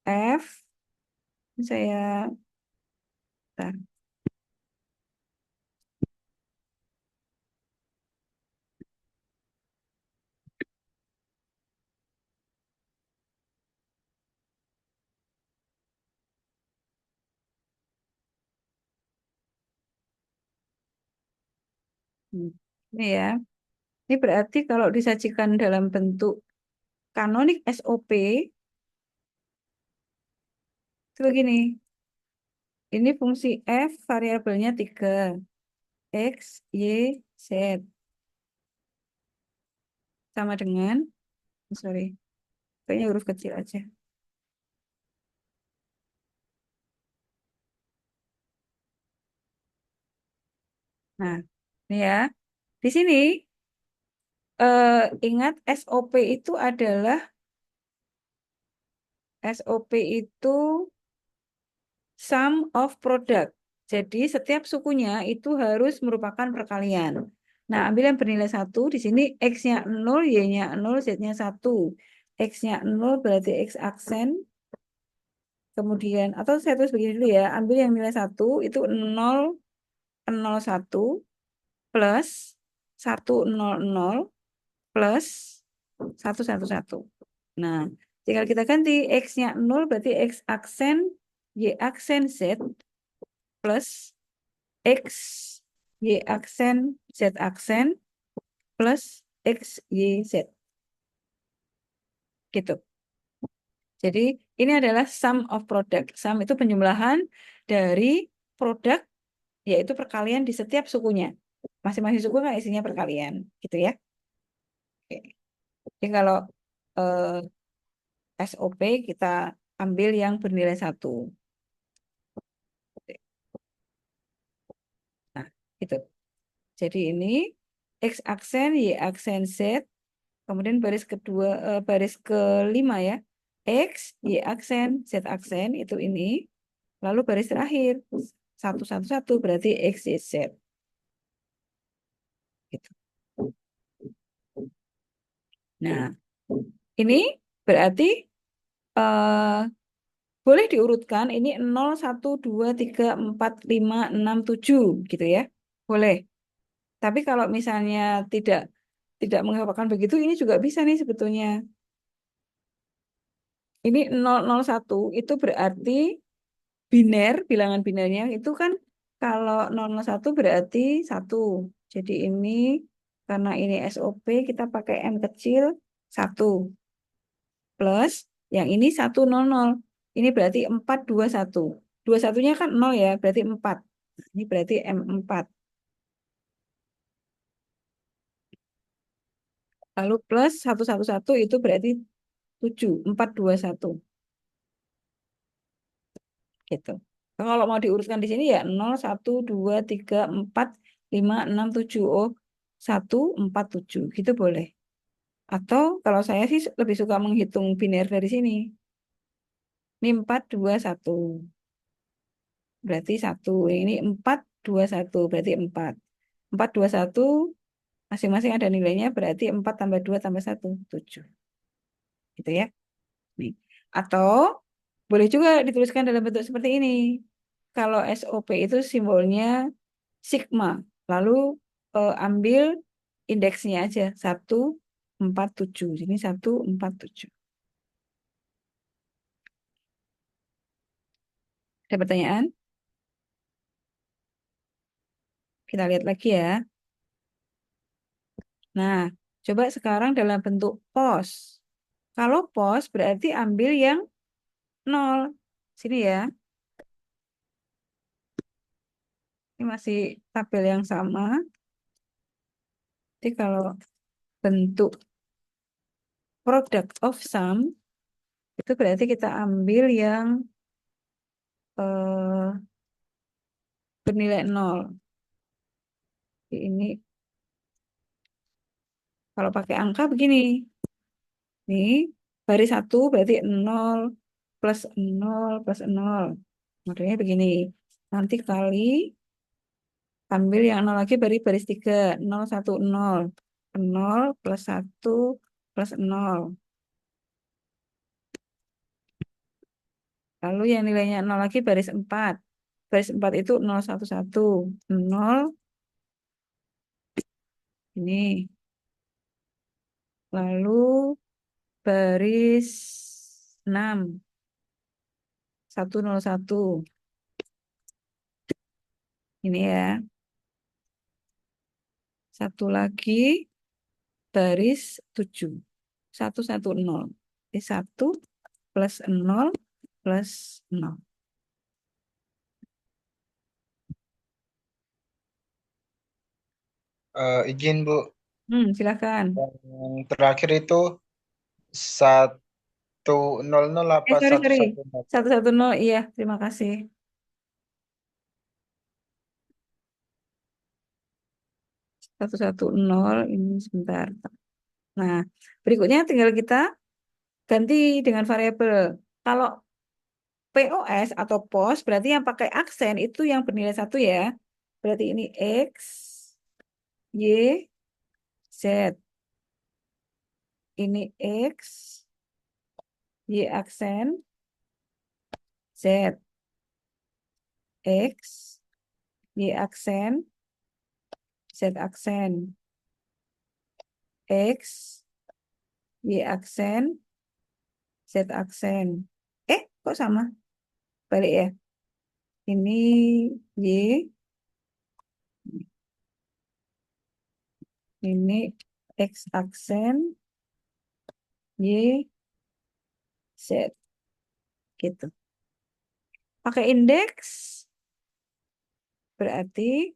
F. Saya, bentar. Ini ya. Ini berarti kalau disajikan dalam bentuk kanonik SOP, itu begini. Ini fungsi F, variabelnya 3. X, Y, Z. Sama dengan, sorry, kayaknya huruf kecil aja. Nah, ini ya. Di sini, ingat SOP itu sum of product. Jadi setiap sukunya itu harus merupakan perkalian. Nah, ambil yang bernilai 1. Di sini X-nya 0, Y-nya 0, Z-nya 1. X-nya 0 berarti X aksen. Kemudian, atau saya tulis begini dulu ya. Ambil yang nilai 1 itu 0, 0, 1 plus 1, 0, 0 plus 1, 1, 1. Nah, tinggal kita ganti X-nya 0 berarti X aksen, Y aksen, Z plus X, Y aksen, Z aksen plus X, Y, Z. Gitu. Jadi ini adalah sum of product. Sum itu penjumlahan dari produk, yaitu perkalian di setiap sukunya. Masing-masing suku kan isinya perkalian. Gitu ya. Oke. Jadi kalau SOP kita ambil yang bernilai 1. Gitu. Jadi ini X aksen, Y aksen, Z. Kemudian baris kedua, baris kelima ya. X, Y aksen, Z aksen itu ini. Lalu baris terakhir. Satu, satu, satu berarti X, Y, Z. Gitu. Nah, ini berarti eh, boleh diurutkan. Ini 0, 1, 2, 3, 4, 5, 6, 7 gitu ya. Boleh. Tapi kalau misalnya tidak menghafalkan begitu, ini juga bisa nih sebetulnya. Ini 001 itu berarti biner, bilangan binernya itu kan kalau 001 berarti 1. Jadi ini karena ini SOP kita pakai M kecil 1 plus yang ini 100. Ini berarti 421. 21-nya kan 0 ya, berarti 4. Ini berarti M4. Lalu plus 111 itu berarti 7, 421 gitu. Kalau mau diurutkan di sini ya 0, 1, 2, 3, 4, 5, 6, 7. Oh, 1, 4, 7. Gitu boleh. Atau kalau saya sih lebih suka menghitung biner dari sini. Ini 4, 2, 1. Berarti 1. Ini 4, 2, 1. Berarti 4. 4, 2, 1. Masing-masing ada nilainya. Berarti 4 tambah 2 tambah 1. 7. Gitu ya. Nih. Atau boleh juga dituliskan dalam bentuk seperti ini. Kalau SOP itu simbolnya sigma. Lalu ambil indeksnya aja 147. Ini 147. Ada pertanyaan? Kita lihat lagi ya. Nah, coba sekarang dalam bentuk pos. Kalau pos berarti ambil yang 0. Sini ya. Ini masih tabel yang sama. Jadi kalau bentuk product of sum itu berarti kita ambil yang eh, bernilai 0. Ini kalau pakai angka begini. Nih, baris 1 berarti 0 plus 0 plus 0. Modelnya begini. Nanti kali ambil yang 0 lagi baris 3. 0, 1, 0. 0 plus 1 plus 0. Lalu yang nilainya 0 lagi baris 4. Baris 4 itu 0, 1, 1. 0 ini. Lalu baris 6. 1, 0, 1. Ini ya. Satu lagi baris 7. 1, 1, 0. Jadi 1 plus 0 plus 0. Izin Bu, Silakan. yang terakhir itu 100 apa Sorry, satu sorry. satu nol? 110, iya, terima kasih. 110, ini sebentar. Nah, berikutnya tinggal kita ganti dengan variabel. Kalau POS atau POS berarti yang pakai aksen itu yang bernilai 1 ya. Berarti ini X, Y, Z. Ini X, Y aksen, Z. X, Y aksen, Z aksen. X, Y aksen, Z aksen. Kok sama? Balik ya. Ini Y, ini X aksen, Y, Z. Gitu. Pakai indeks berarti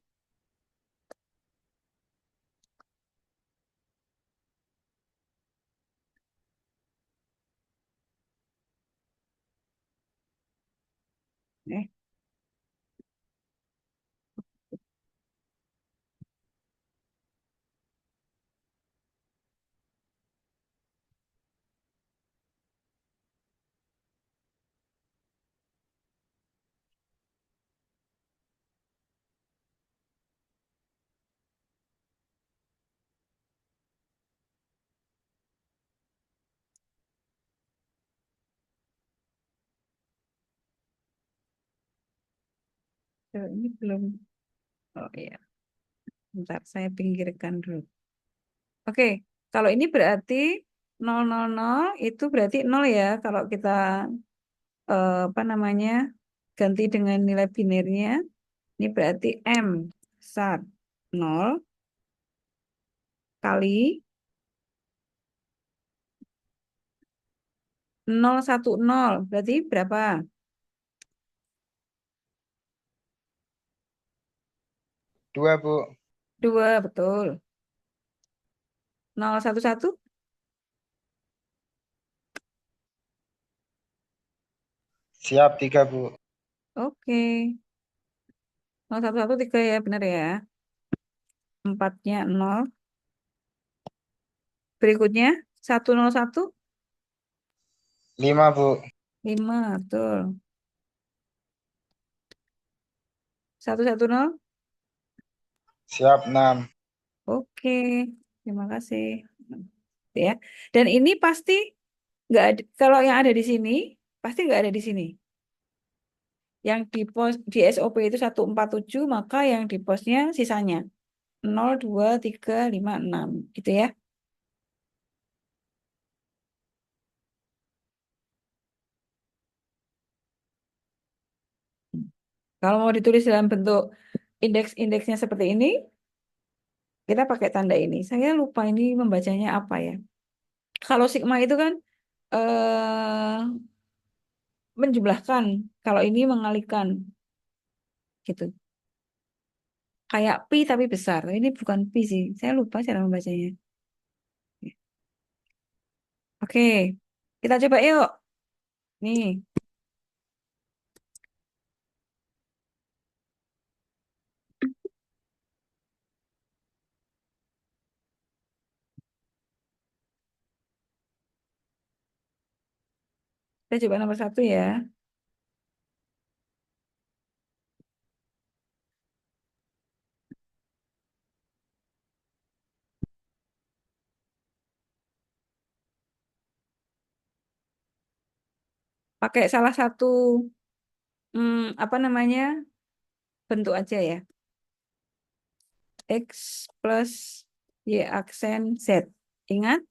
eh, Ini belum. Oh iya, bentar saya pinggirkan dulu. Oke, kalau ini berarti 000 itu berarti 0 ya. Kalau kita apa namanya ganti dengan nilai binarnya, ini berarti M besar 0 kali 010. Berarti berapa? 2, Bu. 2, betul. 011. Siap, 3, Bu. Oke. 011 3 ya, benar ya. 4-nya 0. Berikutnya 101 5, Bu. 5, betul. 110. Siap, 6. Oke, terima kasih. Ya. Dan ini pasti nggak ada, kalau yang ada di sini pasti nggak ada di sini. Yang di SOP itu 147, maka yang di posnya sisanya 0, 2, 3, 5, 6 gitu ya. Kalau mau ditulis dalam bentuk indeks-indeksnya seperti ini, kita pakai tanda ini. Saya lupa ini membacanya apa ya. Kalau sigma itu kan menjumlahkan, kalau ini mengalihkan gitu. Kayak pi tapi besar. Ini bukan pi sih. Saya lupa cara membacanya. Oke, kita coba yuk. Nih, kita coba nomor 1 ya. Pakai salah satu apa namanya bentuk aja ya. X plus Y aksen Z. Ingat,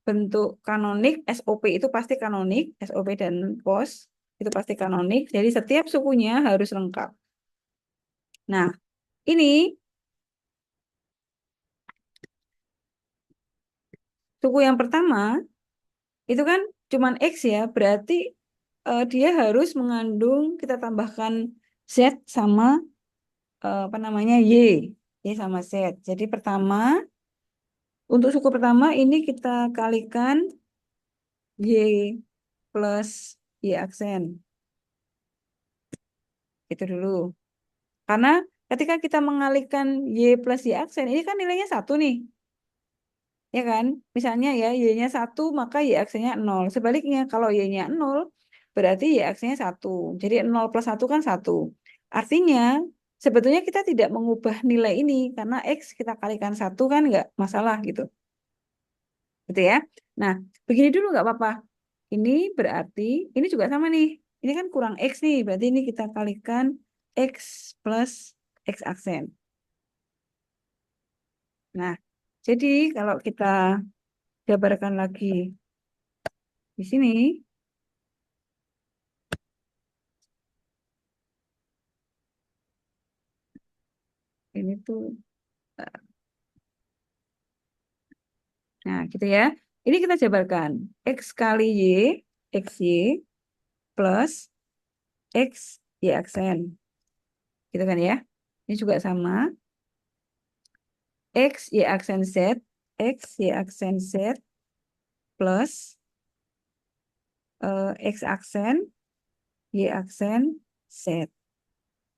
bentuk kanonik SOP itu pasti kanonik, SOP dan pos itu pasti kanonik. Jadi setiap sukunya harus lengkap. Nah, ini suku yang pertama itu kan cuman X ya, berarti dia harus mengandung kita tambahkan Z sama apa namanya Y sama Z. Jadi pertama untuk suku pertama ini kita kalikan Y plus Y aksen. Itu dulu. Karena ketika kita mengalihkan Y plus Y aksen, ini kan nilainya 1 nih. Ya kan? Misalnya ya, Y-nya 1, maka Y aksennya 0. Sebaliknya, kalau Y-nya 0, berarti Y aksennya 1. Jadi 0 plus 1 kan 1. Artinya, sebetulnya kita tidak mengubah nilai ini, karena X kita kalikan 1 kan nggak masalah gitu. Gitu ya. Nah, begini dulu nggak apa-apa. Ini berarti, ini juga sama nih. Ini kan kurang X nih, berarti ini kita kalikan X plus X aksen. Nah, jadi kalau kita jabarkan lagi di sini, ini tuh, nah gitu ya. Ini kita jabarkan. X kali Y, XY plus X Y aksen. Gitu kan ya. Ini juga sama. X Y aksen Z, X Y aksen Z plus X aksen Y aksen Z.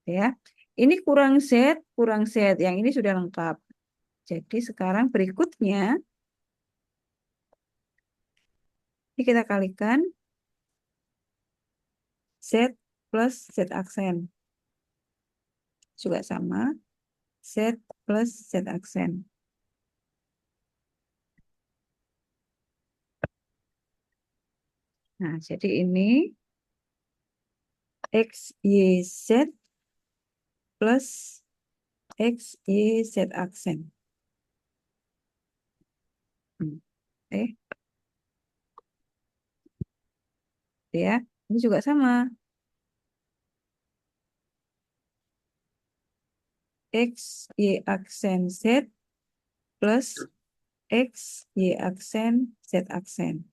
Ya. Ini kurang Z. Yang ini sudah lengkap. Jadi sekarang berikutnya, ini kita kalikan Z plus Z aksen. Juga sama. Z plus Z aksen. Nah, jadi ini X, Y, Z plus X, Y, Z aksen. Eh, ya, ini juga sama. X, Y aksen Z plus X, Y aksen, Z aksen.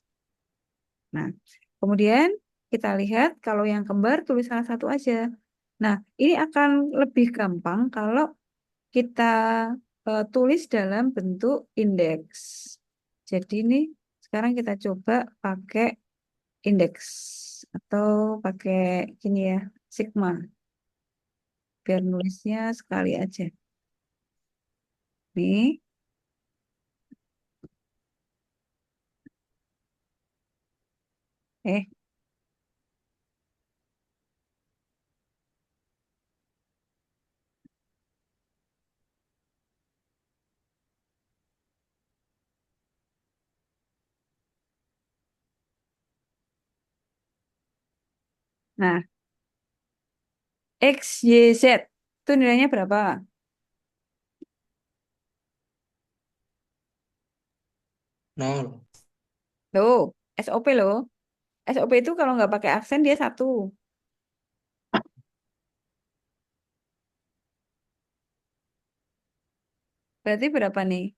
Nah, kemudian kita lihat kalau yang kembar tulis salah satu aja. Nah, ini akan lebih gampang kalau kita tulis dalam bentuk indeks. Jadi ini sekarang kita coba pakai indeks atau pakai gini ya, sigma. Biar nulisnya sekali aja. Nih, eh, nah, X, Y, Z. Itu nilainya berapa? Nol. Loh, SOP loh. SOP itu kalau nggak pakai aksen dia 1. Berarti berapa nih?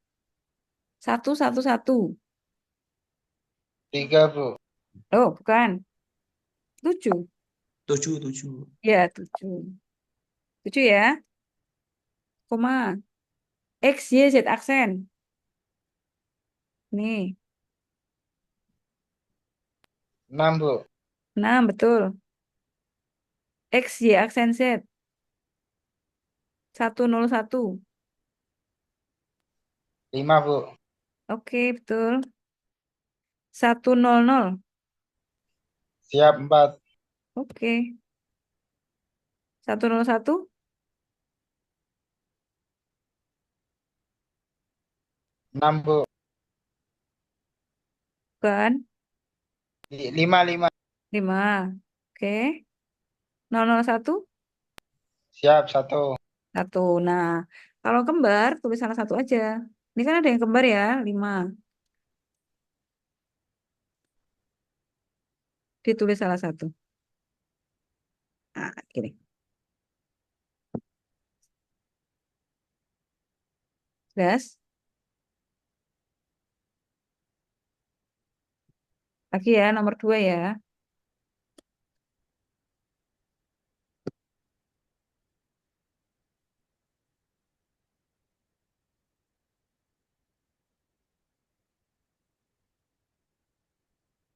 1, 1, 1. 3, Bu. Oh, bukan. 7. 7, 7. Ya, 7. 7 ya. Koma. X, Y, Z aksen. Nih, 6, Bu. 6 betul. X, Y aksen Z. 101. 5, Bu. Oke, betul. 100. Siap, 4. Oke. 101. 6, Bu. Bukan. 5, 5. 5. Oke. 001. Siap, 1. 1. Nah, kalau kembar, tulis salah satu aja. Ini kan ada yang kembar ya, 5. Ditulis salah satu. Nah, gini. Jelas? Lagi ya, nomor 2 ya.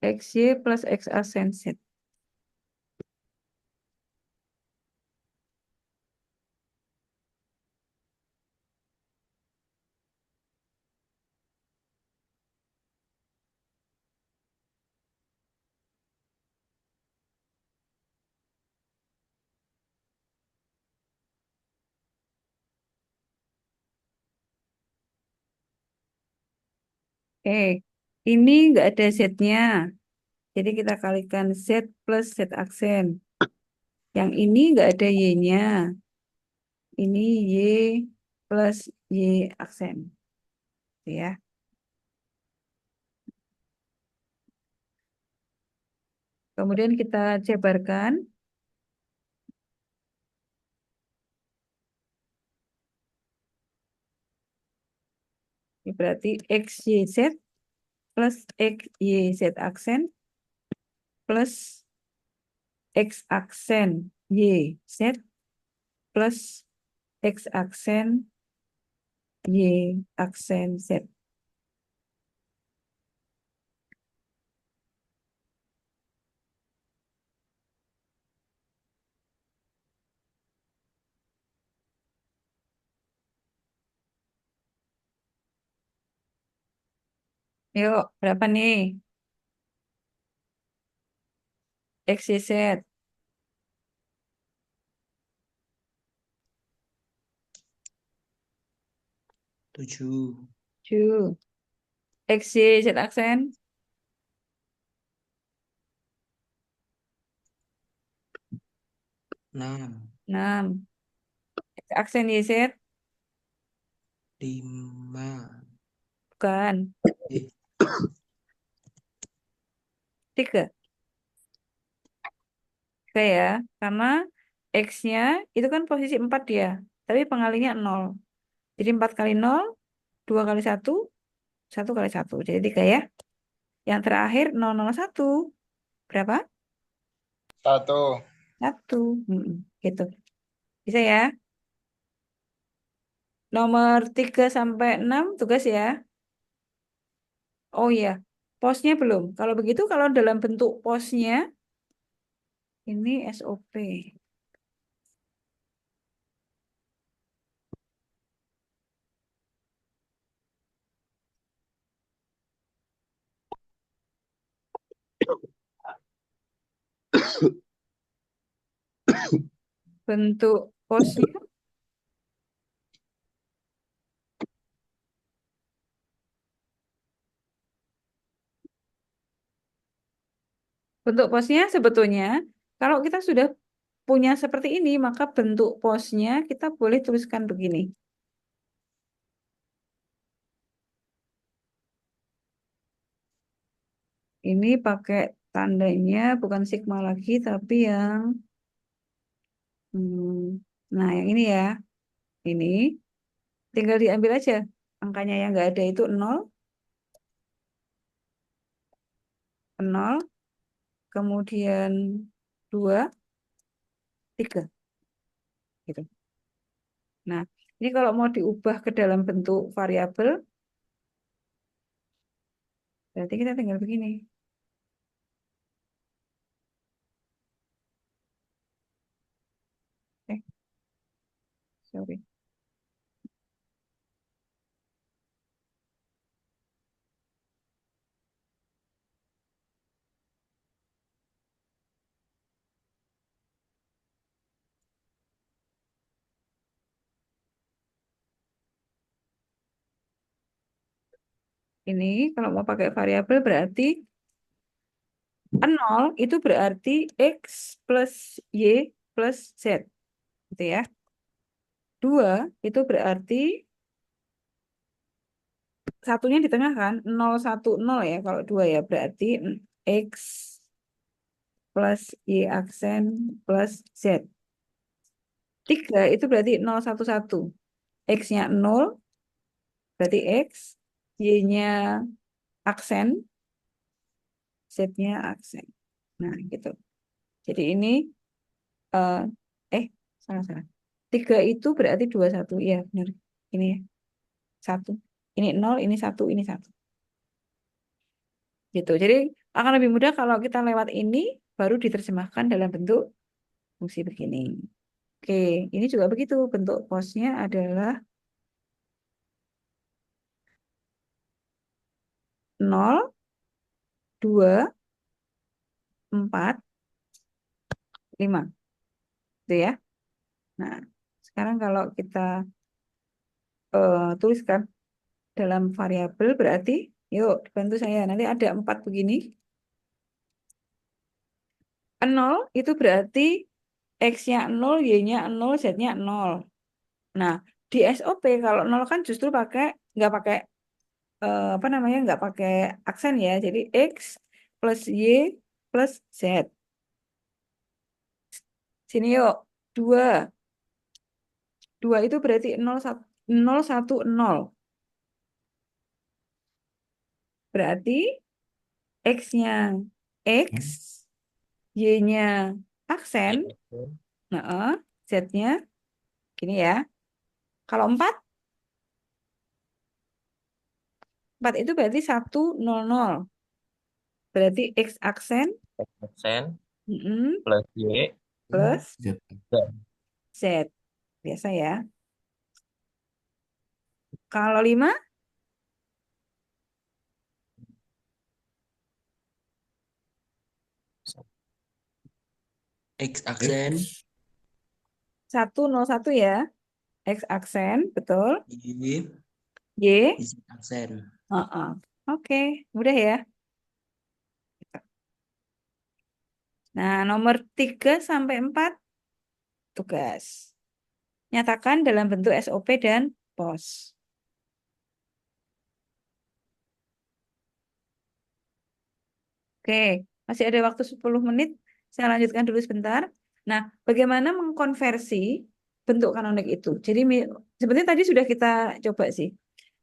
XY plus X aksen Z. Ini nggak ada Z-nya. Jadi kita kalikan Z plus Z aksen. Yang ini nggak ada Y-nya. Ini Y plus Y aksen. Ya. Kemudian kita jabarkan. Ini berarti X, Y, Z plus X, Y, Z aksen plus X aksen Y, Z plus X aksen Y aksen Z. Yuk, berapa nih? X, Y, Z. 7. 7. X, Y, Z aksen. 6, 6. Aksen YZ, 5, bukan. 3. 3 ya. Karena X-nya itu kan posisi 4 dia. Tapi pengalinya 0. Jadi 4 kali 0, 2 kali 1, 1 kali 1. Jadi 3 ya. Yang terakhir 001. Berapa? 1. 1. Gitu. Bisa ya. Nomor 3 sampai 6 tugas ya. Oh iya, posnya belum. Kalau begitu, kalau dalam bentuk posnya, ini SOP. Bentuk posnya, bentuk posnya sebetulnya, kalau kita sudah punya seperti ini, maka bentuk posnya kita boleh tuliskan begini. Ini pakai tandanya bukan sigma lagi, tapi yang, nah yang ini ya, ini tinggal diambil aja. Angkanya yang nggak ada itu 0, 0, kemudian 2, 3. Gitu. Nah, ini kalau mau diubah ke dalam bentuk variabel, berarti kita tinggal begini. Sorry. Ini kalau mau pakai variabel berarti 0 itu berarti X plus Y plus Z. Gitu ya. 2 itu berarti satunya di tengah kan, 0, 1, 0 ya. Kalau 2 ya berarti X plus Y aksen plus Z. 3 itu berarti 0, 1, 1. X-nya 0 berarti X, Y-nya aksen, Z-nya aksen. Nah, gitu. Jadi ini, eh, salah. 3 itu berarti 2, 1. Iya, benar. Ini ya, 1. Ini 0, ini 1, ini 1. Gitu. Jadi akan lebih mudah kalau kita lewat ini, baru diterjemahkan dalam bentuk fungsi begini. Oke, ini juga begitu. Bentuk posnya adalah 0, 2, 4, 5. Gitu ya. Nah, sekarang kalau kita tuliskan dalam variabel berarti, yuk bantu saya. Nanti ada 4 begini. 0 itu berarti X-nya 0, Y-nya 0, Z-nya 0. Nah, di SOP kalau 0 kan justru nggak pakai apa namanya, nggak pakai aksen ya. Jadi X plus Y plus Z. Sini yuk, 2. 2 itu berarti 0, 1, 0. Berarti X-nya X, Y-nya aksen, nah, Z-nya gini ya. Kalau 4 itu berarti 1, 0, 0. Berarti X aksen Aksen mm, plus Y plus Z. Z. Biasa ya. Kalau 5, X aksen, 1, 0, 1 ya. X aksen, betul. Y, Y. Z aksen. Oke, mudah ya. Nah, nomor 3 sampai 4 tugas. Nyatakan dalam bentuk SOP dan POS. Oke, masih ada waktu 10 menit. Saya lanjutkan dulu sebentar. Nah, bagaimana mengkonversi bentuk kanonik itu? Jadi sebenarnya tadi sudah kita coba sih.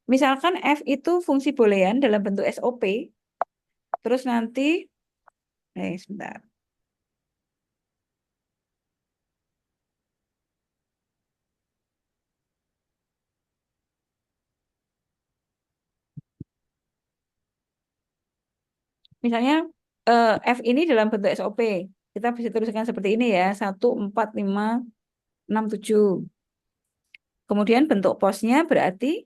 Misalkan F itu fungsi boolean dalam bentuk SOP, terus nanti, sebentar. Misalnya F ini dalam bentuk SOP. Kita bisa tuliskan seperti ini ya, 1, 4, 5, 6, 7. Kemudian bentuk posnya berarti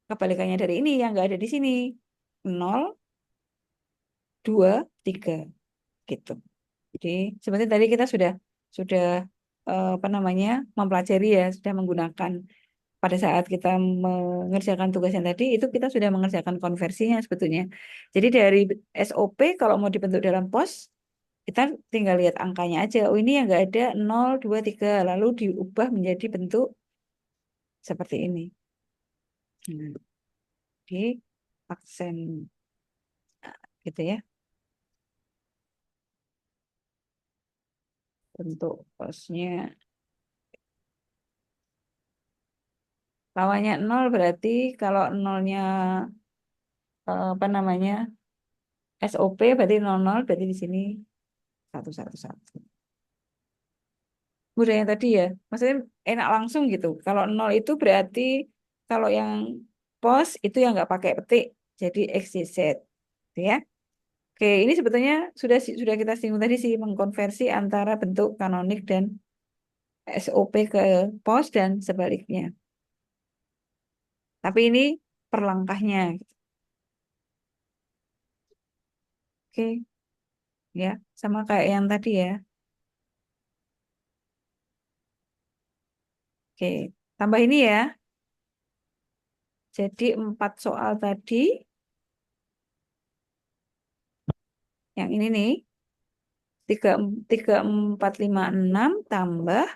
kebalikannya dari ini yang nggak ada di sini. 0, 2, 3. Gitu. Jadi seperti tadi kita sudah apa namanya mempelajari ya, sudah menggunakan pada saat kita mengerjakan tugas yang tadi itu kita sudah mengerjakan konversinya sebetulnya. Jadi dari SOP kalau mau dibentuk dalam POS kita tinggal lihat angkanya aja. Oh ini yang nggak ada 0, 2, 3 lalu diubah menjadi bentuk seperti ini. Di aksen gitu ya. Bentuk POS-nya. Lawannya 0 berarti kalau nolnya apa namanya SOP berarti 00 berarti di sini 111. Udah yang tadi ya, maksudnya enak langsung gitu. Kalau 0 itu berarti kalau yang POS itu yang nggak pakai petik, jadi XYZ, gitu ya. Oke, ini sebetulnya sudah kita singgung tadi sih mengkonversi antara bentuk kanonik dan SOP ke POS dan sebaliknya. Tapi ini per langkahnya. Oke, ya sama kayak yang tadi ya. Oke, tambah ini ya. Jadi 4 soal tadi, yang ini nih, 3, 3, 4, 5, 6 tambah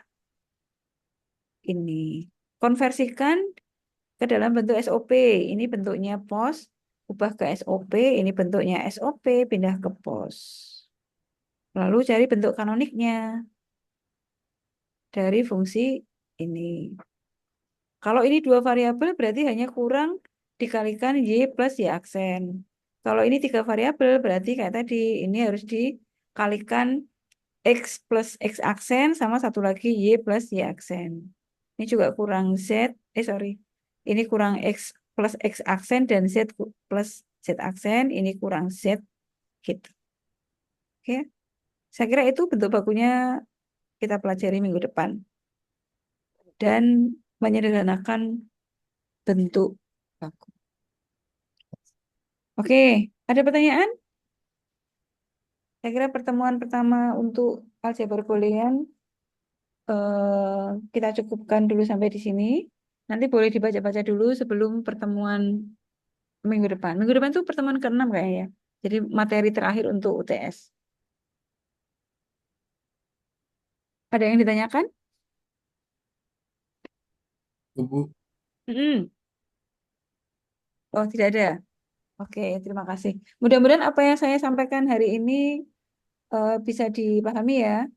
ini. Konversikan ke dalam bentuk SOP. Ini bentuknya POS, ubah ke SOP, ini bentuknya SOP, pindah ke POS. Lalu cari bentuk kanoniknya dari fungsi ini. Kalau ini 2 variabel berarti hanya kurang dikalikan Y plus Y aksen. Kalau ini 3 variabel berarti kayak tadi, ini harus dikalikan X plus X aksen sama satu lagi Y plus Y aksen. Ini juga kurang Z, sorry. Ini kurang X plus X aksen dan Z plus Z aksen, ini kurang Z gitu. Oke. Saya kira itu bentuk bakunya kita pelajari minggu depan. Dan menyederhanakan bentuk baku. Oke, ada pertanyaan? Saya kira pertemuan pertama untuk aljabar boolean kita cukupkan dulu sampai di sini. Nanti boleh dibaca-baca dulu sebelum pertemuan minggu depan. Minggu depan itu pertemuan ke-6 kayaknya ya. Jadi materi terakhir untuk UTS. Ada yang ditanyakan? Bu. Mm-mm. Oh, tidak ada. Oke, terima kasih. Mudah-mudahan apa yang saya sampaikan hari ini bisa dipahami ya.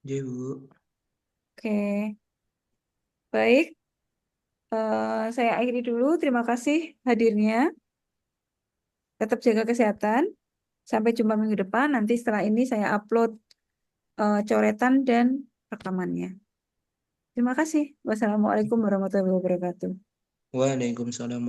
Ya, Bu. Oke, baik. Saya akhiri dulu. Terima kasih hadirnya. Tetap jaga kesehatan. Sampai jumpa minggu depan. Nanti setelah ini saya upload coretan dan rekamannya. Terima kasih. Wassalamualaikum warahmatullahi wabarakatuh. Waalaikumsalam.